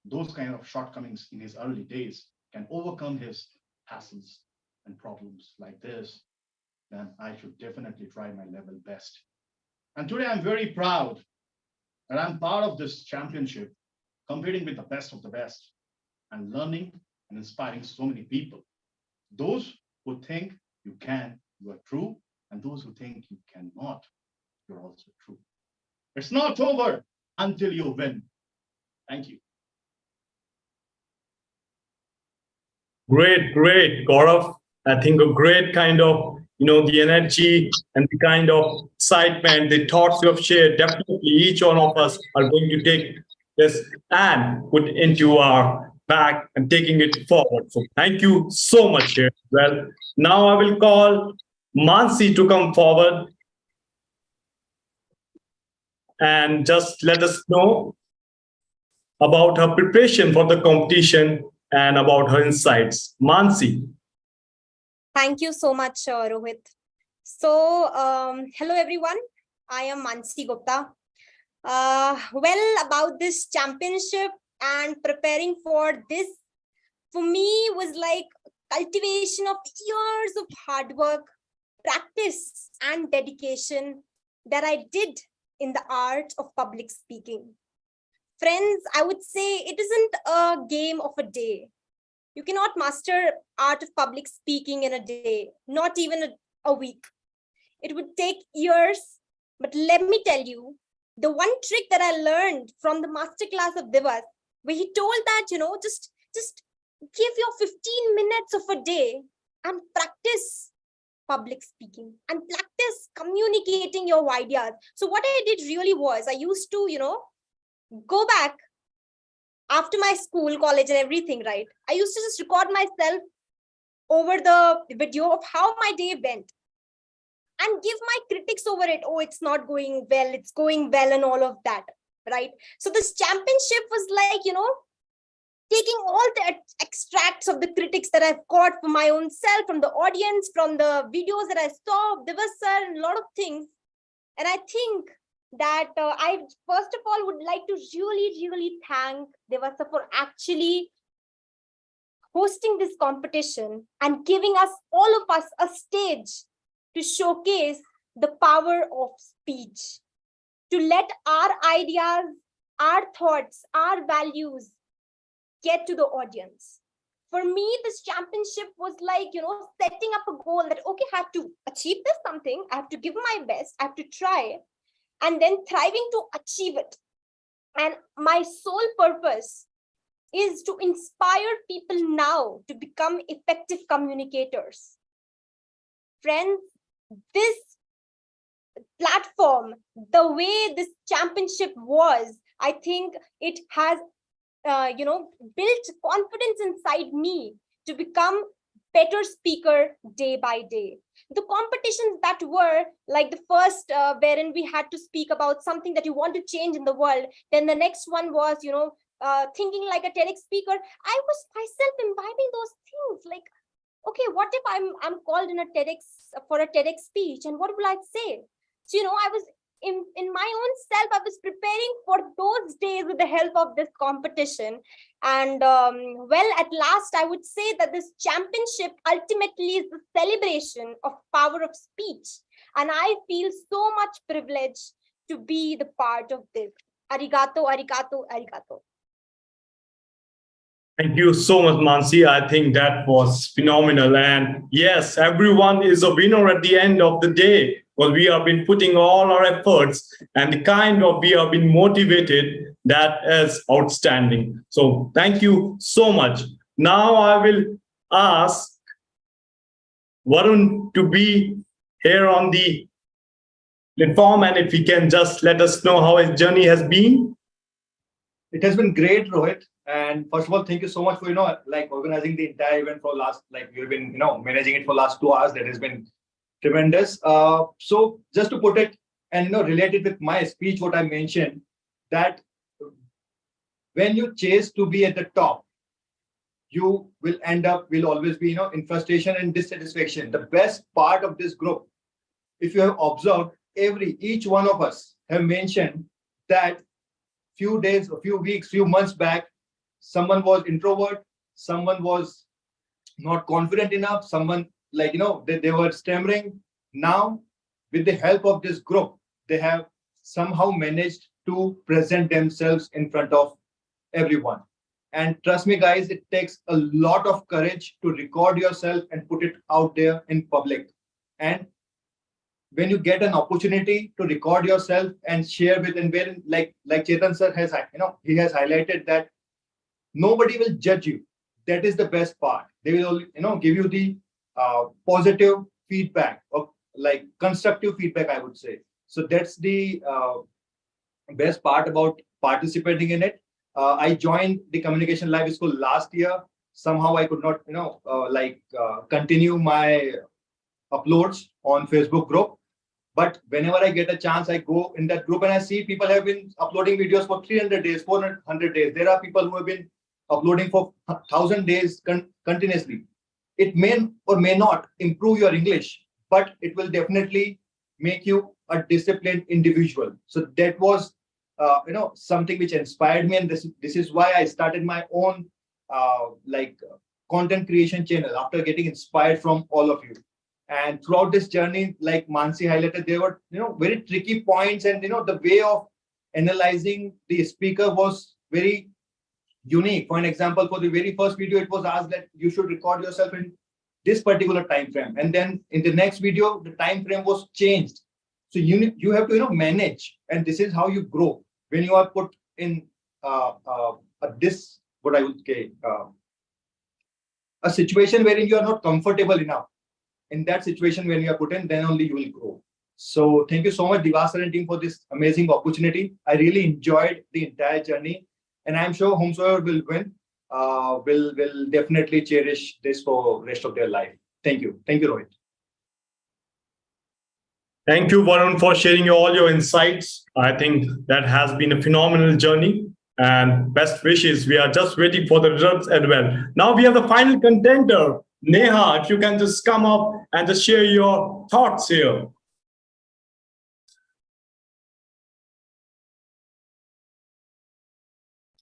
those kind of shortcomings in his early days, can overcome his hassles and problems like this, then I should definitely try my level best. And today I'm very proud that I'm part of this championship, competing with the best of the best and learning and inspiring so many people. Those who think you can, you are true, and those who think you cannot, you're also true. It's not over until you win. Thank you. Great, Gaurav. I think a great kind of, the energy and the kind of excitement, the thoughts you have shared, definitely each one of us are going to take this and put into our bag and taking it forward. So thank you so much here. Well, now I will call Mansi to come forward and just let us know about her preparation for the competition and about her insights. Mansi. Thank you so much, Rohit. So, hello everyone. I am Mansi Gupta. Well, about this championship and preparing for this, for me, was like cultivation of years of hard work, practice, and dedication that I did in the art of public speaking. Friends, I would say it isn't a game of a day. You cannot master art of public speaking in a day, not even a week. It would take years, but let me tell you, the one trick that I learned from the masterclass of Divas, where he told that, just give your 15 minutes of a day and practice public speaking and practice communicating your ideas. So what I did really was I used to, go back after my school, college and everything, right? I used to just record myself over the video of how my day went and give my critics over it. Oh, it's not going well, it's going well and all of that, right? So this championship was like, taking all the extracts of the critics that I've got for my own self, from the audience, from the videos that I saw, Divas sir, and a lot of things. And I think that I first of all would like to really thank Divas sir for actually hosting this competition and giving us, all of us, a stage to showcase the power of speech, to let our ideas, our thoughts, our values get to the audience. For me, this championship was like, setting up a goal that, okay, I have to achieve this something, I have to give my best, I have to try, and then thriving to achieve it. And my sole purpose is to inspire people now to become effective communicators. Friends, this platform, the way this championship was, I think it has built confidence inside me to become better speaker day by day. The competitions that were like the first wherein we had to speak about something that you want to change in the world. Then the next one was, thinking like a TEDx speaker. I was myself imbibing those things like, okay, what if I'm called in a TEDx for a TEDx speech and what will I say? So, I was in my own self, I was preparing for those days with the help of this competition. And well, at last, I would say that this championship ultimately is the celebration of power of speech. And I feel so much privileged to be the part of this. Arigato, arigato, arigato. Thank you so much, Mansi. I think that was phenomenal. And yes, everyone is a winner at the end of the day. Well, we have been putting all our efforts and the kind of we have been motivated, that is outstanding. So thank you so much. Now I will ask Varun to be here on the platform, and if he can just let us know how his journey has been. It has been great, Rohit. And first of all, thank you so much for, like organizing the entire event for last, like you've been, managing it for last 2 hours. That has been tremendous. So just to put it and, relate it with my speech, what I mentioned, that when you chase to be at the top, you will always be, in frustration and dissatisfaction. The best part of this group, if you have observed, each one of us have mentioned that few days, a few weeks, few months back, someone was introvert, someone was not confident enough, someone they were stammering. Now, with the help of this group, they have somehow managed to present themselves in front of everyone. And trust me, guys, it takes a lot of courage to record yourself and put it out there in public. And when you get an opportunity to record yourself and share with, and when like Chetan sir has, he has highlighted that nobody will judge you. That is the best part. They will, give you the positive feedback, or like constructive feedback, I would say. So that's the best part about participating in it. I joined the Communication Live School last year. Somehow I could not, continue my uploads on Facebook group. But whenever I get a chance, I go in that group and I see people have been uploading videos for 300 days, 400 days. There are people who have been uploading for 1,000 days continuously. It may or may not improve your English, but it will definitely make you a disciplined individual. So that was, something which inspired me, and this is why I started my own content creation channel after getting inspired from all of you. And throughout this journey, like Mansi highlighted, there were, very tricky points, and, the way of analyzing the speaker was very unique. For an example, for the very first video, it was asked that you should record yourself in this particular time frame. And then in the next video, the time frame was changed. So you have to, manage, and this is how you grow. When you are put in what I would say, a situation wherein you are not comfortable enough. In that situation, when you are put in, then only you will grow. So thank you so much, Divas and team, for this amazing opportunity. I really enjoyed the entire journey, and I'm sure whomsoever will win will definitely cherish this for the rest of their life. Thank you. Thank you, Rohit. Thank you, Varun, for sharing all your insights. I think that has been a phenomenal journey, and best wishes. We are just waiting for the results as well. Now we have the final contender. Neha, if you can just come up and just share your thoughts here.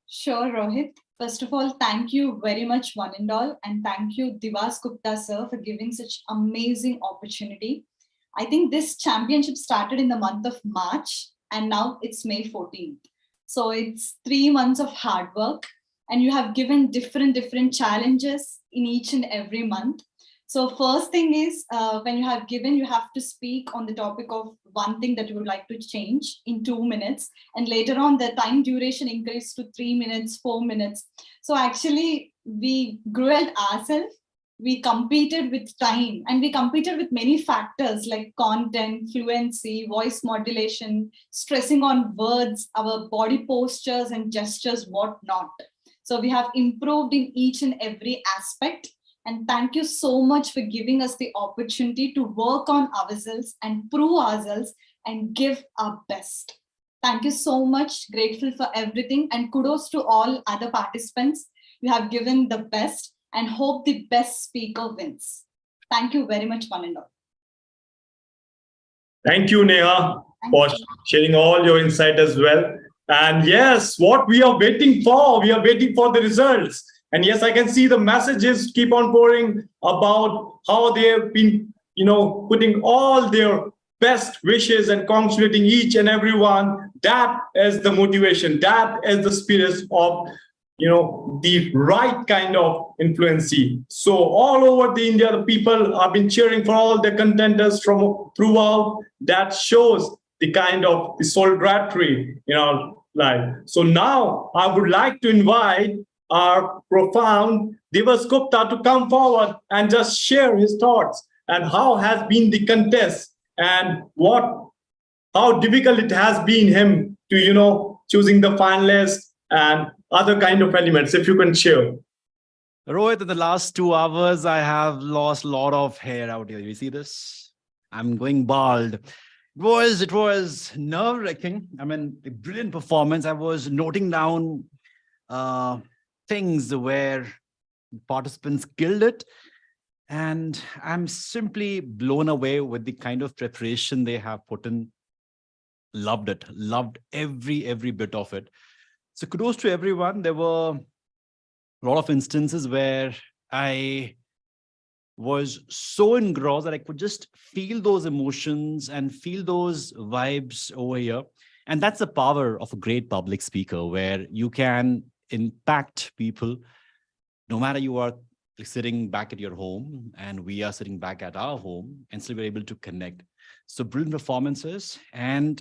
Sure, Rohit. First of all, thank you very much, one and all. And thank you, Divas Gupta sir, for giving such amazing opportunity. I think this championship started in the month of March, and now it's May 14th. So it's 3 months of hard work, and you have given different challenges in each and every month. So first thing is, when you have given, you have to speak on the topic of one thing that you would like to change in 2 minutes. And later on, the time duration increased to 3 minutes, 4 minutes. So actually, we grew at ourselves. We competed with time, and we competed with many factors like content, fluency, voice modulation, stressing on words, our body postures and gestures, whatnot. So we have improved in each and every aspect. And thank you so much for giving us the opportunity to work on ourselves and prove ourselves and give our best. Thank you so much. Grateful for everything. And kudos to all other participants. You have given the best, and hope the best speaker wins. Thank you very much, one and all. Thank you, Neha. for sharing all your insight as well. And yes, what we are waiting for, we are waiting for the results. And yes, I can see the messages keep on pouring about how they have been, putting all their best wishes and congratulating each and everyone. That is the motivation. That is the spirit of the right kind of influency. So all over the India, the people have been cheering for all the contenders from throughout. That shows the kind of the solidarity in our life. So now I would like to invite our profound Divas Gupta to come forward and just share his thoughts and how has been the contest and how difficult it has been him to choosing the finalists and other kind of elements, if you can share. Rohit, in the last 2 hours, I have lost a lot of hair out here. You see this? I'm going bald. It was nerve-wracking. I mean, a brilliant performance. I was noting down things where participants killed it. And I'm simply blown away with the kind of preparation they have put in. Loved it. Loved every bit of it. So kudos to everyone. There were a lot of instances where I was so engrossed that I could just feel those emotions and feel those vibes over here. And that's the power of a great public speaker, where you can impact people, no matter you are sitting back at your home and we are sitting back at our home, and still we're able to connect. So brilliant performances. And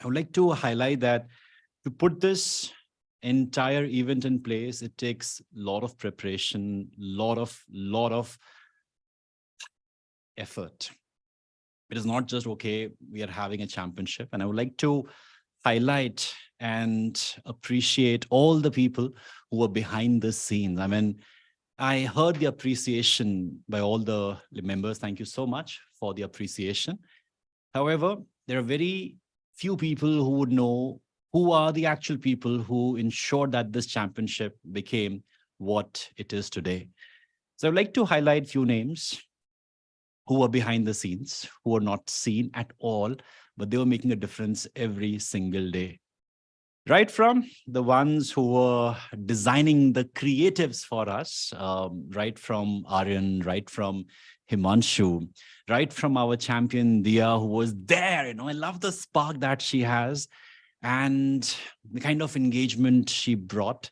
I would like to highlight that to put this entire event in place, it takes a lot of preparation, lot of effort. It is not just, okay, we are having a championship. And I would like to highlight and appreciate all the people who are behind the scenes. I mean, I heard the appreciation by all the members. Thank you so much for the appreciation. However, there are very few people who would know who are the actual people who ensured that this championship became what it is today. So I'd like to highlight few names who are behind the scenes, who are not seen at all, but they were making a difference every single day. Right from the ones who were designing the creatives for us, right from Aryan, right from Himanshu, right from our champion Dia, who was there. I love the spark that she has and the kind of engagement she brought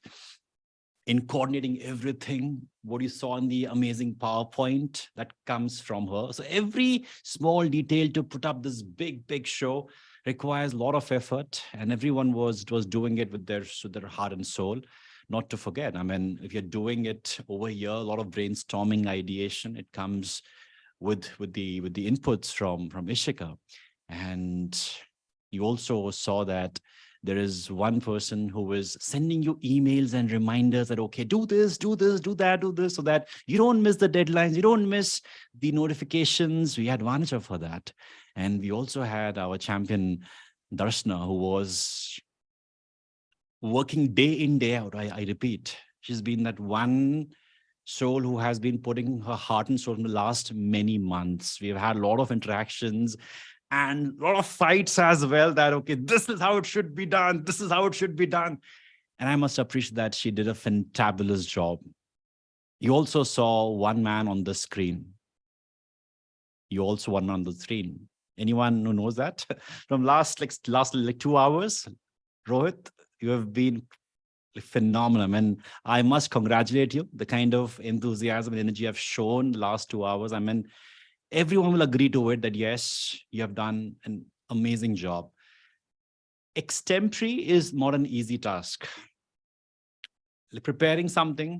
in coordinating everything. What you saw in the amazing PowerPoint that comes from her. So every small detail to put up this big show requires a lot of effort, and everyone was doing it with their heart and soul. Not to forget, I mean, if you're doing it over here, a lot of brainstorming, ideation, it comes with the inputs from Ishika. And you also saw that there is one person who is sending you emails and reminders that, okay, do this, do that, do this, so that you don't miss the deadlines, you don't miss the notifications. We had Vanisha for that. And we also had our champion, Darshna, who was working day in, day out. I repeat, she's been that one soul who has been putting her heart and soul in the last many months. We've had a lot of interactions and a lot of fights as well, that, okay, this is how it should be done. This is how it should be done. And I must appreciate that she did a fantabulous job. You also saw one man on the screen. You also one man on the screen. Anyone who knows that? From last 2 hours, Rohit, you have been phenomenal. I mean, I must congratulate you. The kind of enthusiasm and energy I've shown last 2 hours. I mean, everyone will agree to it that, yes, you have done an amazing job. Extempore is not an easy task. Preparing something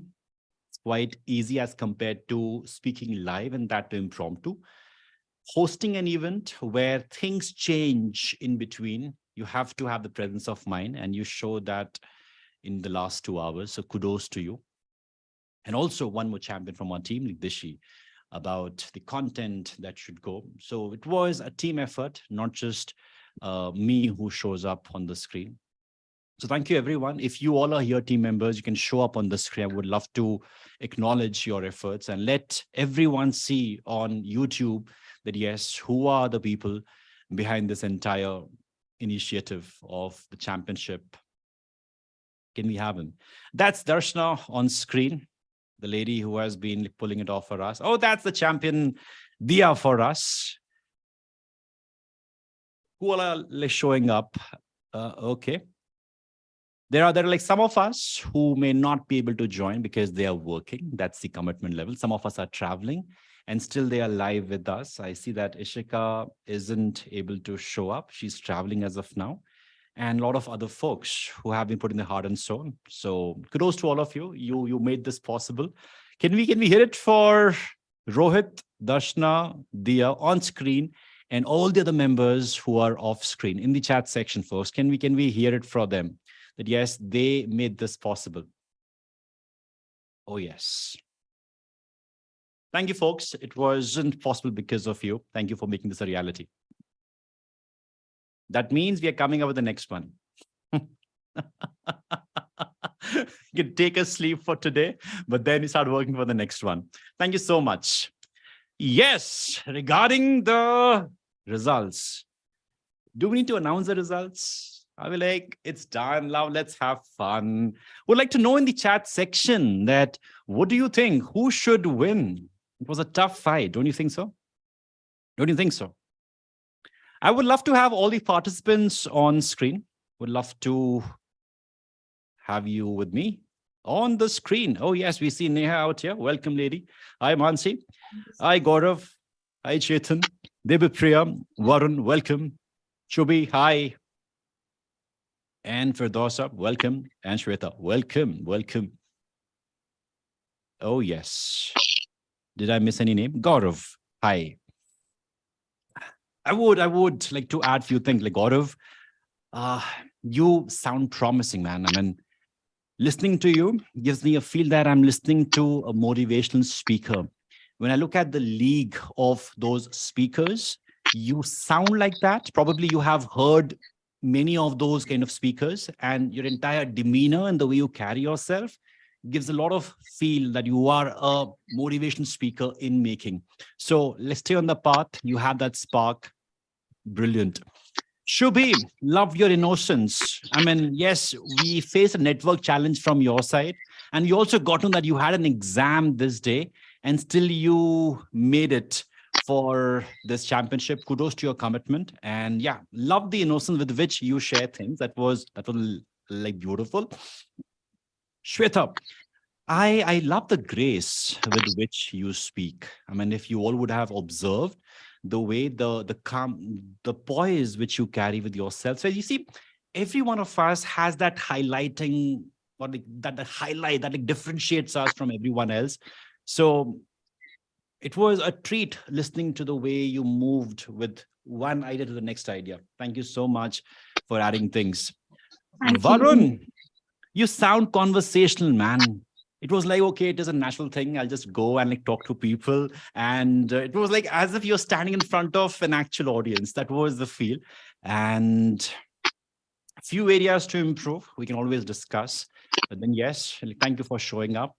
is quite easy as compared to speaking live, and that impromptu. Hosting an event where things change in between, you have to have the presence of mind, and you showed that in the last 2 hours. So kudos to you. And also one more champion from our team, Dishi, about the content that should go. So it was a team effort, not just me who shows up on the screen. So thank you, everyone. If you all are here, team members, you can show up on the screen. I would love to acknowledge your efforts and let everyone see on YouTube that, yes, who are the people behind this entire initiative of the championship. Can we have him? That's Darshana on screen, the lady who has been pulling it off for us. Oh, that's the champion Dia for us. Who are showing up? Okay. There are like some of us who may not be able to join because they are working. That's the commitment level. Some of us are traveling and still they are live with us. I see that Ishika isn't able to show up. She's traveling as of now. And a lot of other folks who have been putting their heart and soul. So kudos to all of you. You made this possible. Can we hear it for Rohit, Darshana, Dia on screen, and all the other members who are off screen in the chat section, folks? Can we hear it from them? That yes, they made this possible. Oh, yes. Thank you, folks. It wasn't possible because of you. Thank you for making this a reality. That means we are coming up with the next one. You can take a sleep for today, but then you start working for the next one. Thank you so much. Yes, regarding the results, do we need to announce the results? I will like, it's done now, let's have fun. Would like to know in the chat section that, what do you think? Who should win? It was a tough fight, don't you think so? Don't you think so? I would love to have all the participants on screen. Would love to have you with me on the screen. Oh yes, we see Neha out here. Welcome, lady. Hi, Mansi. Hi, Gaurav. Hi, Chetan. Debipriya, Varun, welcome. Shubhi, hi. And Firdausa, welcome. And Shweta, welcome, welcome. Oh, yes. Did I miss any name? Gaurav, hi. I would like to add a few things. Like Gaurav, you sound promising, man. I mean, listening to you gives me a feel that I'm listening to a motivational speaker. When I look at the league of those speakers, you sound like that. Probably you have heard many of those kind of speakers, and your entire demeanor and the way you carry yourself gives a lot of feel that you are a motivation speaker in making. So let's stay on the path. You have that spark. Brilliant. Shubhi, love your innocence. I mean, yes, we faced a network challenge from your side, and you also got on that you had an exam this day, and still you made it for this championship. Kudos to your commitment. And yeah, love the innocence with which you share things. That was like beautiful. Shweta, I love the grace with which you speak. I mean, if you all would have observed the way the calm, the poise which you carry with yourself. So you see, every one of us has that highlighting, or like that highlight that like differentiates us from everyone else. So it was a treat listening to the way you moved with one idea to the next idea. Thank you so much for adding things. Thank Varun, you sound conversational, man. It was like, okay, it is a natural thing. I'll just go and like talk to people. And it was like as if you're standing in front of an actual audience. That was the feel. And a few areas to improve, we can always discuss. But then, yes, thank you for showing up.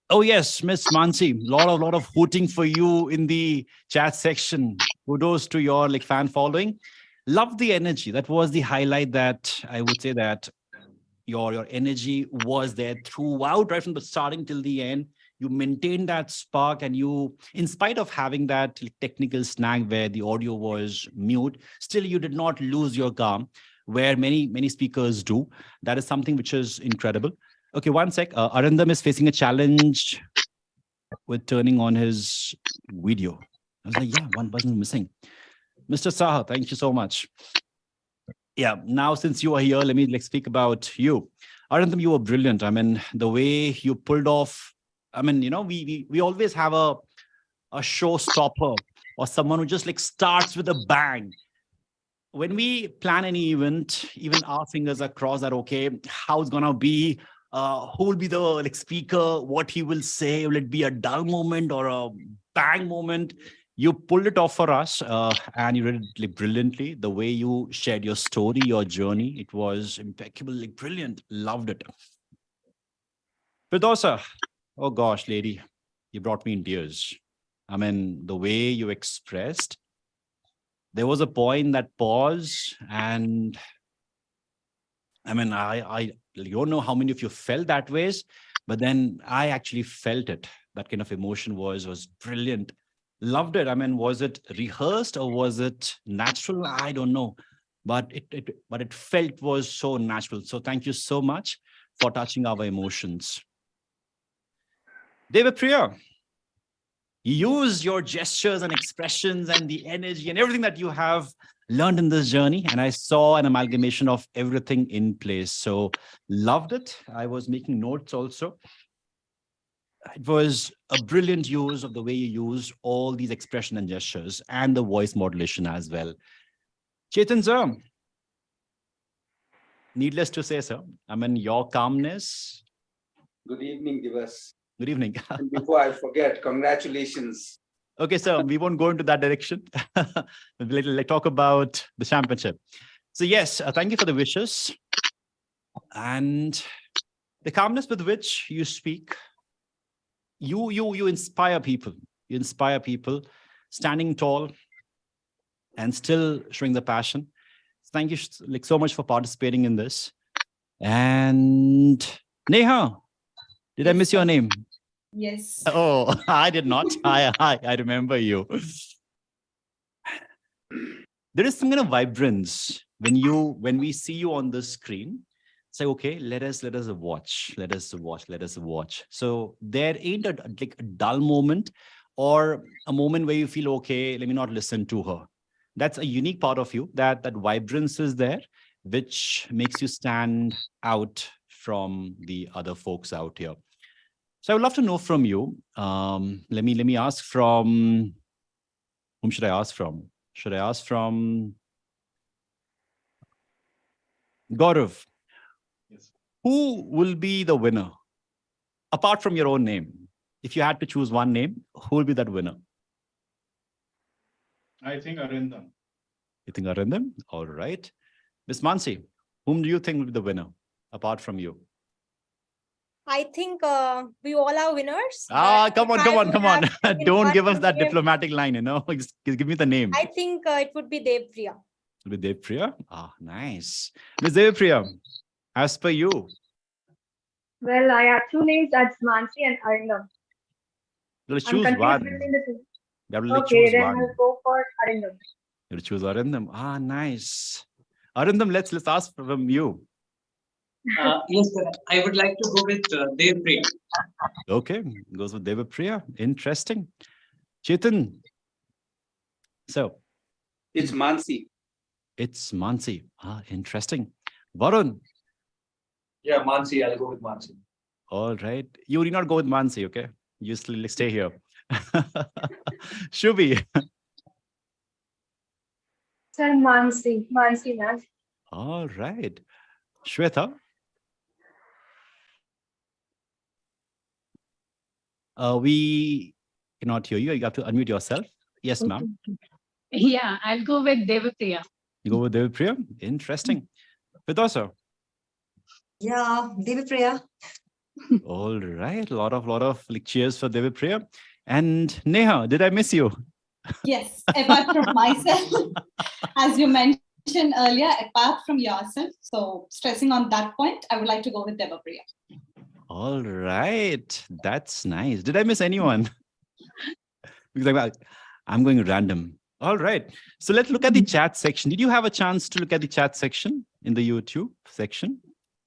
Oh, yes, Miss Mansi, lot of hooting for you in the chat section. Kudos to your like fan following. Love the energy. That was the highlight. That I would say that your energy was there throughout, right from the starting till the end. You maintained that spark, and you, in spite of having that technical snag where the audio was mute, still you did not lose your calm, where many speakers do. That is something which is incredible. Okay, one sec. Arindam is facing a challenge with turning on his video. I was like, yeah, one person missing. Mr. Saha, thank you so much. Yeah, now since you are here, let me speak about you. Arindam, you were brilliant. I mean, the way you pulled off, I mean, you know, we always have a showstopper or someone who just like starts with a bang. When we plan any event, even our fingers are crossed that, okay, how it's gonna be, who will be the like speaker, what he will say, will it be a dull moment or a bang moment? You pulled it off for us, and you did it like brilliantly. The way you shared your story, your journey, it was impeccable, like brilliant. Loved it. Firdausa, oh gosh, lady, you brought me in tears. I mean, the way you expressed, there was a point that paused, and I mean, I don't know how many of you felt that ways, but then I actually felt it. That kind of emotion was brilliant. Loved it. I mean, was it rehearsed or was it natural? I don't know, but it felt was so natural. So thank you so much for touching our emotions. Devapriya, you use your gestures and expressions and the energy and everything that you have learned in this journey, and I saw an amalgamation of everything in place. So loved it. I was making notes also. It was a brilliant use of the way you use all these expression and gestures and the voice modulation as well. Chetan sir, needless to say, sir, I mean, your calmness. Good evening, Divas. Good evening. And before I forget, congratulations. Okay, sir, we won't go into that direction. Let's talk about the championship. So yes, thank you for the wishes and the calmness with which you speak. You inspire people. You inspire people, standing tall and still showing the passion. Thank you so much for participating in this. And Neha, did I miss your name? Yes. Oh, I did not. I remember you. There is some kind of vibrance when we see you on the screen. Say, okay, let us watch. So there ain't a dull moment or a moment where you feel, okay, let me not listen to her. That's a unique part of you, that vibrance is there, which makes you stand out from the other folks out here. So I would love to know from you. Let me ask from, whom should I ask from? Should I ask from Gaurav? Yes. Who will be the winner? Apart from your own name, if you had to choose one name, who will be that winner? I think Arindam. You think Arindam? All right. Miss Mansi, whom do you think will be the winner, apart from you? I think we all are winners. Come on. Don't give us that name, diplomatic line, Just give me the name. I think it would be Devpriya. Will be Devpriya? Ah, nice. Miss Devpriya, as per you. Well, I have two names, that's Mansi and Arindam. Let's I'm choose confused one. between the two. Let's Okay, choose then one. I'll go for Arindam. You'll choose Arindam. Ah, nice. Arindam, let's ask from you. Yes, sir. I would like to go with Devpriya. Okay, goes with Devapriya. Interesting. Chetan. So It's Mansi. it's Mansi. Ah, interesting. Varun. Yeah, Mansi. I'll go with Mansi. All right. You will not go with Mansi, okay? You still stay here. Shubhi. Sir, Mansi, ma'am. All right. Shweta. We cannot hear you. You have to unmute yourself. Yes, ma'am. Yeah, I'll go with Devapriya. You go with Devapriya. Interesting. Vidasa. Yeah, Devipriya. All right. A lot of cheers for Devapriya. And Neha, did I miss you? Yes, apart from myself, as you mentioned earlier, apart from yourself. So stressing on that point, I would like to go with Devapriya. All right. That's nice. Did I miss anyone? Because I'm going random. All right. So let's look at the chat section. Did you have a chance to look at the chat section in the YouTube section?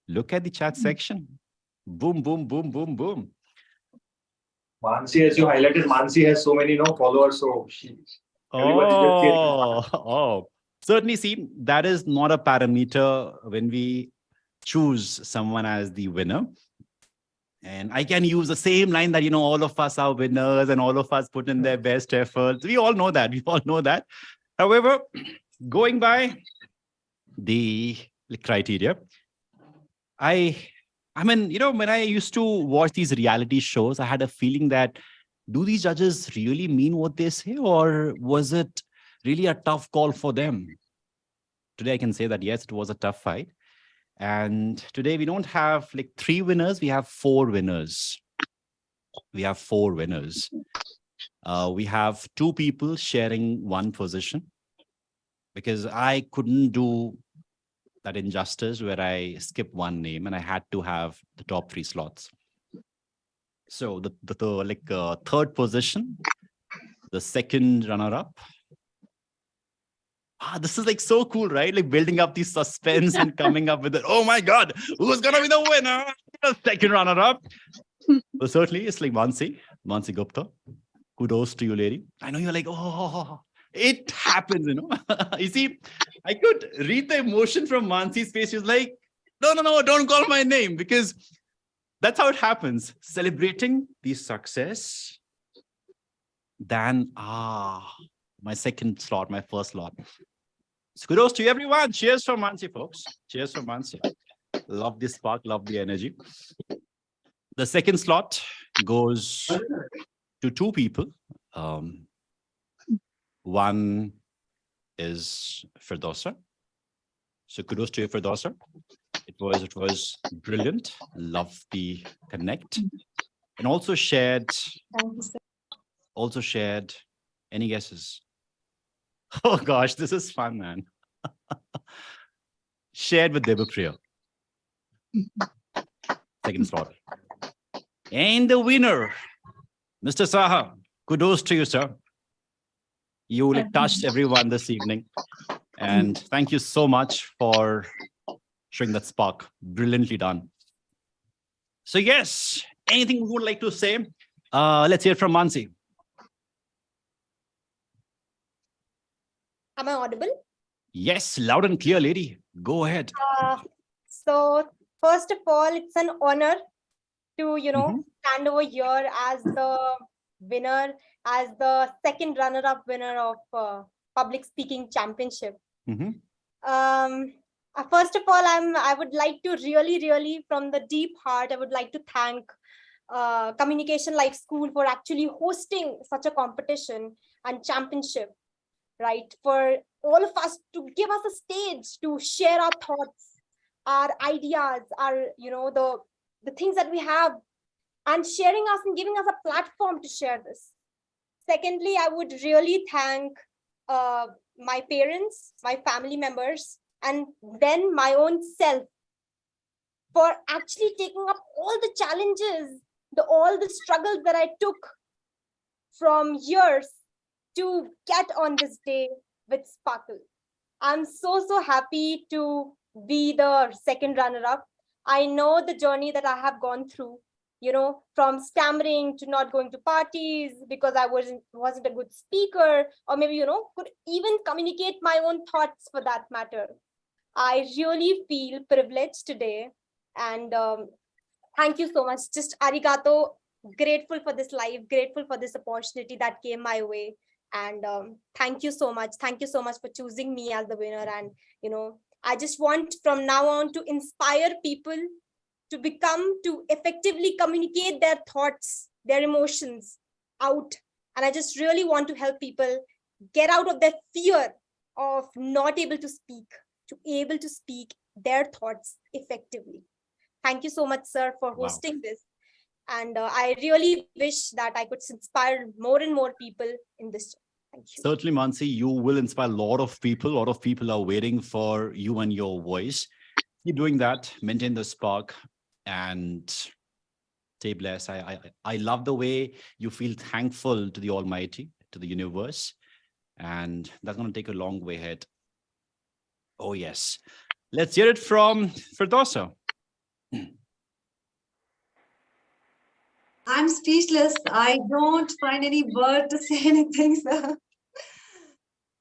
Look at the chat section. Boom, boom, boom, boom, boom. Mansi, as you highlighted, Mansi has so many followers, so Oh, certainly. See, that is not a parameter when we choose someone as the winner. And I can use the same line that, all of us are winners and all of us put in their best efforts. We all know that. However, going by the criteria, I mean, when I used to watch these reality shows, I had a feeling that, do these judges really mean what they say, or was it really a tough call for them? Today, I can say that, yes, it was a tough fight. And today we don't have 3 winners, we have 4 winners. We have 4 winners. We have 2 people sharing one position. because I couldn't do that injustice where I skip one name and I had to have the top 3 slots. So the third position, the second runner-up. This is like so cool, right? Like building up the suspense and coming up with it. Oh my God, who's gonna be the winner? The second runner-up. Well, certainly it's like Mansi Gupta. Kudos to you, lady. I know you're like, oh, it happens, you know. You see, I could read the emotion from Mansi's face. She was like, no, don't call my name, because that's how it happens. Celebrating the success. Then, my second slot, my first slot. So kudos to you, everyone. Cheers for Mansi, folks. Cheers for Mansi. Love the spark, love the energy. The second slot goes to 2 people. One is Firdausa. So kudos to you, Firdausa. It was brilliant. Love the connect. And also shared any guesses? Oh gosh, this is fun, man. Shared with Debapriya. Second slot. And the winner, Mr. Saha. Kudos to you, sir. You like touched everyone this evening. And thank you so much for showing that spark. Brilliantly done. So yes, anything we would like to say? Let's hear from Mansi. Am I audible? Yes, loud and clear, lady. Go ahead. So first of all, it's an honor to, stand over here as the winner, as the second runner-up winner of Public Speaking Championship. First of all, I would like to really, from the deep heart, I would like to thank Communication Life School for actually hosting such a competition and championship, right? For all of us to give us a stage to share our thoughts, our ideas, our, the things that we have, and sharing us and giving us a platform to share this. Secondly, I would really thank my parents, my family members, and then my own self for actually taking up all the challenges, all the struggles that I took from years to get on this day with Sparkle. I'm so happy to be the second runner-up. I know the journey that I have gone through, from stammering to not going to parties because I wasn't a good speaker, or maybe, could even communicate my own thoughts for that matter. I really feel privileged today, and thank you so much. Just arigato, grateful for this life, grateful for this opportunity that came my way. And thank you so much. Thank you so much for choosing me as the winner. And, I just want from now on to inspire people to effectively communicate their thoughts, their emotions out. And I just really want to help people get out of that fear of not able to speak, to able to speak their thoughts effectively. Thank you so much, sir, for hosting this. And I really wish that I could inspire more and more people in this job. Thank you. Certainly, Mansi, you will inspire a lot of people. A lot of people are waiting for you and your voice. Keep doing that. Maintain the spark and stay blessed. I love the way you feel thankful to the Almighty, to the universe. And that's going to take a long way ahead. Oh, yes. Let's hear it from Firdausa. I'm speechless. I don't find any word to say anything, sir.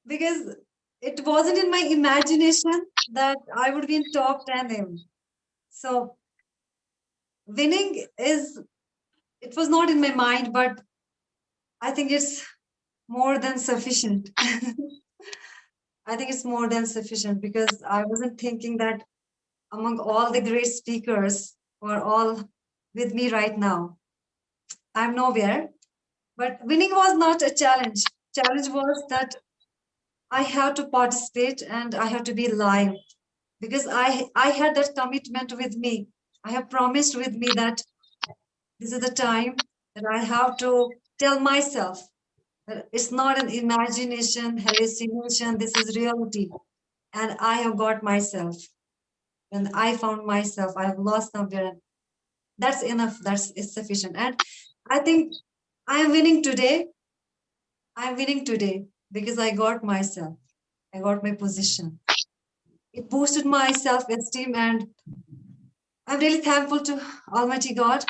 Because it wasn't in my imagination that I would be in top 10 even. So winning it was not in my mind, but I think it's more than sufficient. I think it's more than sufficient because I wasn't thinking that among all the great speakers who are all with me right now, I'm nowhere. But winning was not a challenge. Challenge was that I have to participate and I have to be live because I had that commitment with me. I have promised with me that this is the time that I have to tell myself It's not an imagination, hallucination. This is reality. And I have got myself. And I found myself. I have lost somewhere. That's enough. It's sufficient. And I think I am winning today. I'm winning today because I got myself. I got my position. It boosted my self-esteem, and I'm really thankful to Almighty God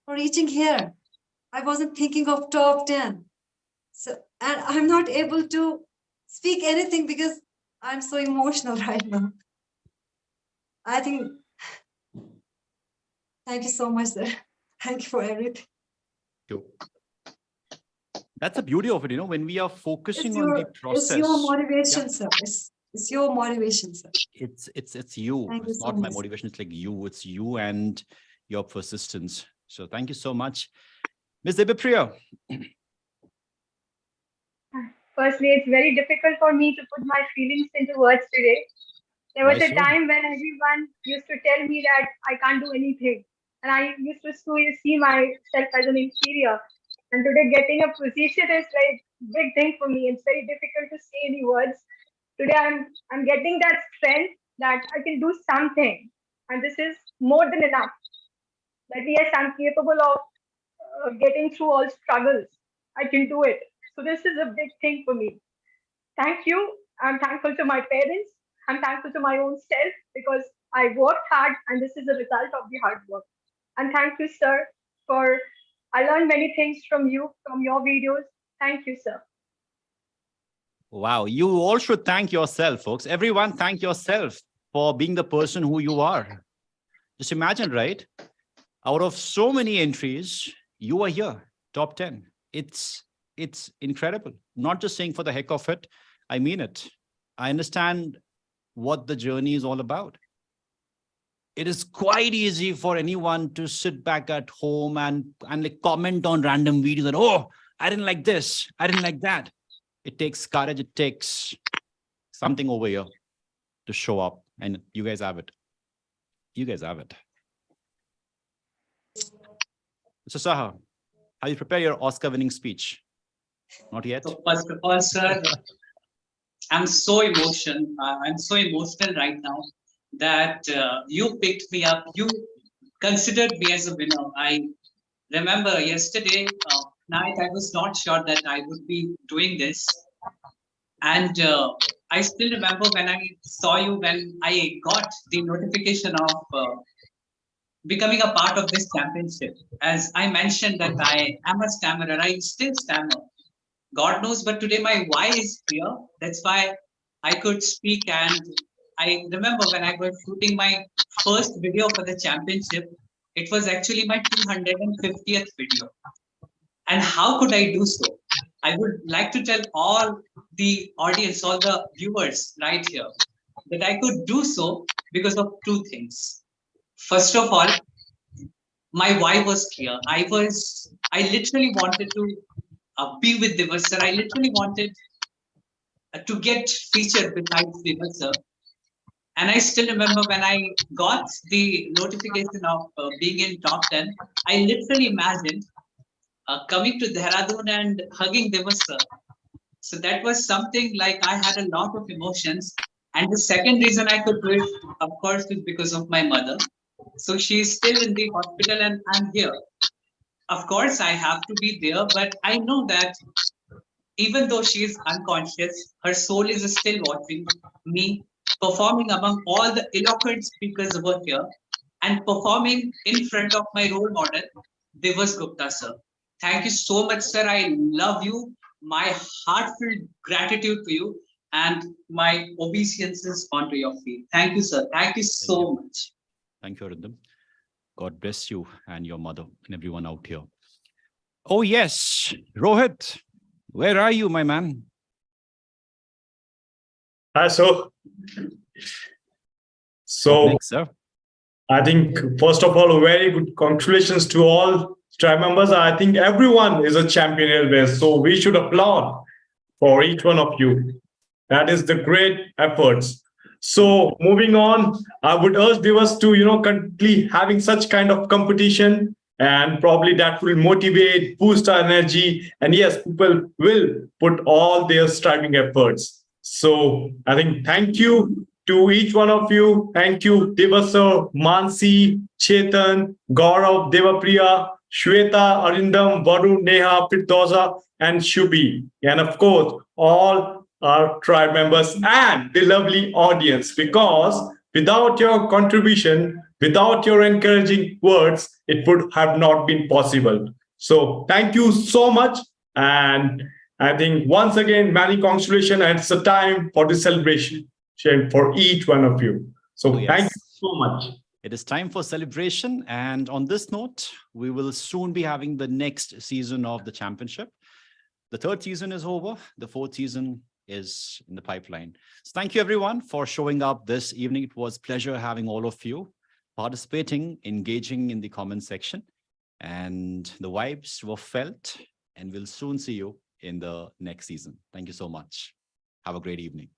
for reaching here. I wasn't thinking of top 10. So, and I'm not able to speak anything because I'm so emotional right now. I think, thank you so much, sir. Thank you for everything. That's the beauty of it, you know, when we are focusing on the process. It's your motivation, Yeah. sir. It's your motivation, sir. It's you. Thank you It's so not my much. motivation. It's like you. It's you and your persistence. So thank you so much. Ms. Debipriya. Firstly, it's very difficult for me to put my feelings into words today. There was Why a so? time when everyone used to tell me that I can't do anything. And I used to see myself as an inferior. And today getting a position is like big thing for me. It's very difficult to say any words. Today I'm getting that strength that I can do something. And this is more than enough. That yes, I'm capable of getting through all struggles. I can do it. So this is a big thing for me. Thank you. I'm thankful to my parents. I'm thankful to my own self because I worked hard and this is a result of the hard work. And thank you, sir, for I learned many things from you, from your videos. Thank you, sir. Wow. You all should thank yourself, folks. Everyone, thank yourself for being the person who you are. Just imagine, right? Out of so many entries, you are here, top 10. It's incredible. Not just saying for the heck of it. I mean it. I understand what the journey is all about. It is quite easy for anyone to sit back at home and like comment on random videos and, oh, I didn't like this, I didn't like that. It takes courage. It takes something over here to show up. And you guys have it. You guys have it. So, Saha, how you prepare your Oscar-winning speech? Not yet. So first of all, sir, I'm so emotional. I'm so emotional right now that you picked me up. You considered me as a winner. I remember yesterday night, I was not sure that I would be doing this. And I still remember when I saw you, when I got the notification of becoming a part of this championship. As I mentioned that I am a stammerer, I still stammer. God knows, but today my why is clear. That's why I could speak. And I remember when I was shooting my first video for the championship, it was actually my 250th video. And how could I do so? I would like to tell all the audience, all the viewers right here, that I could do so because of two things. First of all, my why was clear. I literally wanted to be with Divas sir. I literally wanted to get featured besides Divas sir. And I still remember when I got the notification of being in top 10, I literally imagined coming to Dehradun and hugging Divas sir. So that was something like I had a lot of emotions. And the second reason I could do it, of course, is because of my mother. So she's still in the hospital and I'm here. Of course, I have to be there, but I know that even though she is unconscious, her soul is still watching me performing among all the eloquent speakers over here and performing in front of my role model, Divas Gupta sir. Thank you so much, sir. I love you. My heartfelt gratitude to you and my obeisances onto your feet. Thank you, sir. Thank you so much. Thank you, Arindam. God bless you and your mother and everyone out here. Oh, yes. Rohit, where are you, my man? Hi, so What next, sir? I think, first of all, very good congratulations to all tribe members. I think everyone is a champion always, so we should applaud for each one of you. That is the great efforts. So moving on, I would urge viewers to, currently having such kind of competition, and probably that will motivate, boost our energy, and yes, people will put all their striving efforts. So I think thank you to each one of you. Thank you, Devasar, Mansi, Chetan, Gaurav, Devapriya, Shweta, Arindam, Varun, Neha, Firdoza, and Shubhi. And of course, all our tribe members and the lovely audience, because without your contribution, without your encouraging words, it would have not been possible. So thank you so much. And I think once again, many congratulations, and it's a time for the celebration for each one of you. So Oh, thank yes. you so much. It is time for celebration. And on this note, we will soon be having the next season of the championship. The third season is over. The fourth season is in the pipeline. So thank you, everyone, for showing up this evening. It was a pleasure having all of you participating, engaging in the comment section. And the vibes were felt. And we'll soon see you in the next season. Thank you so much. Have a great evening.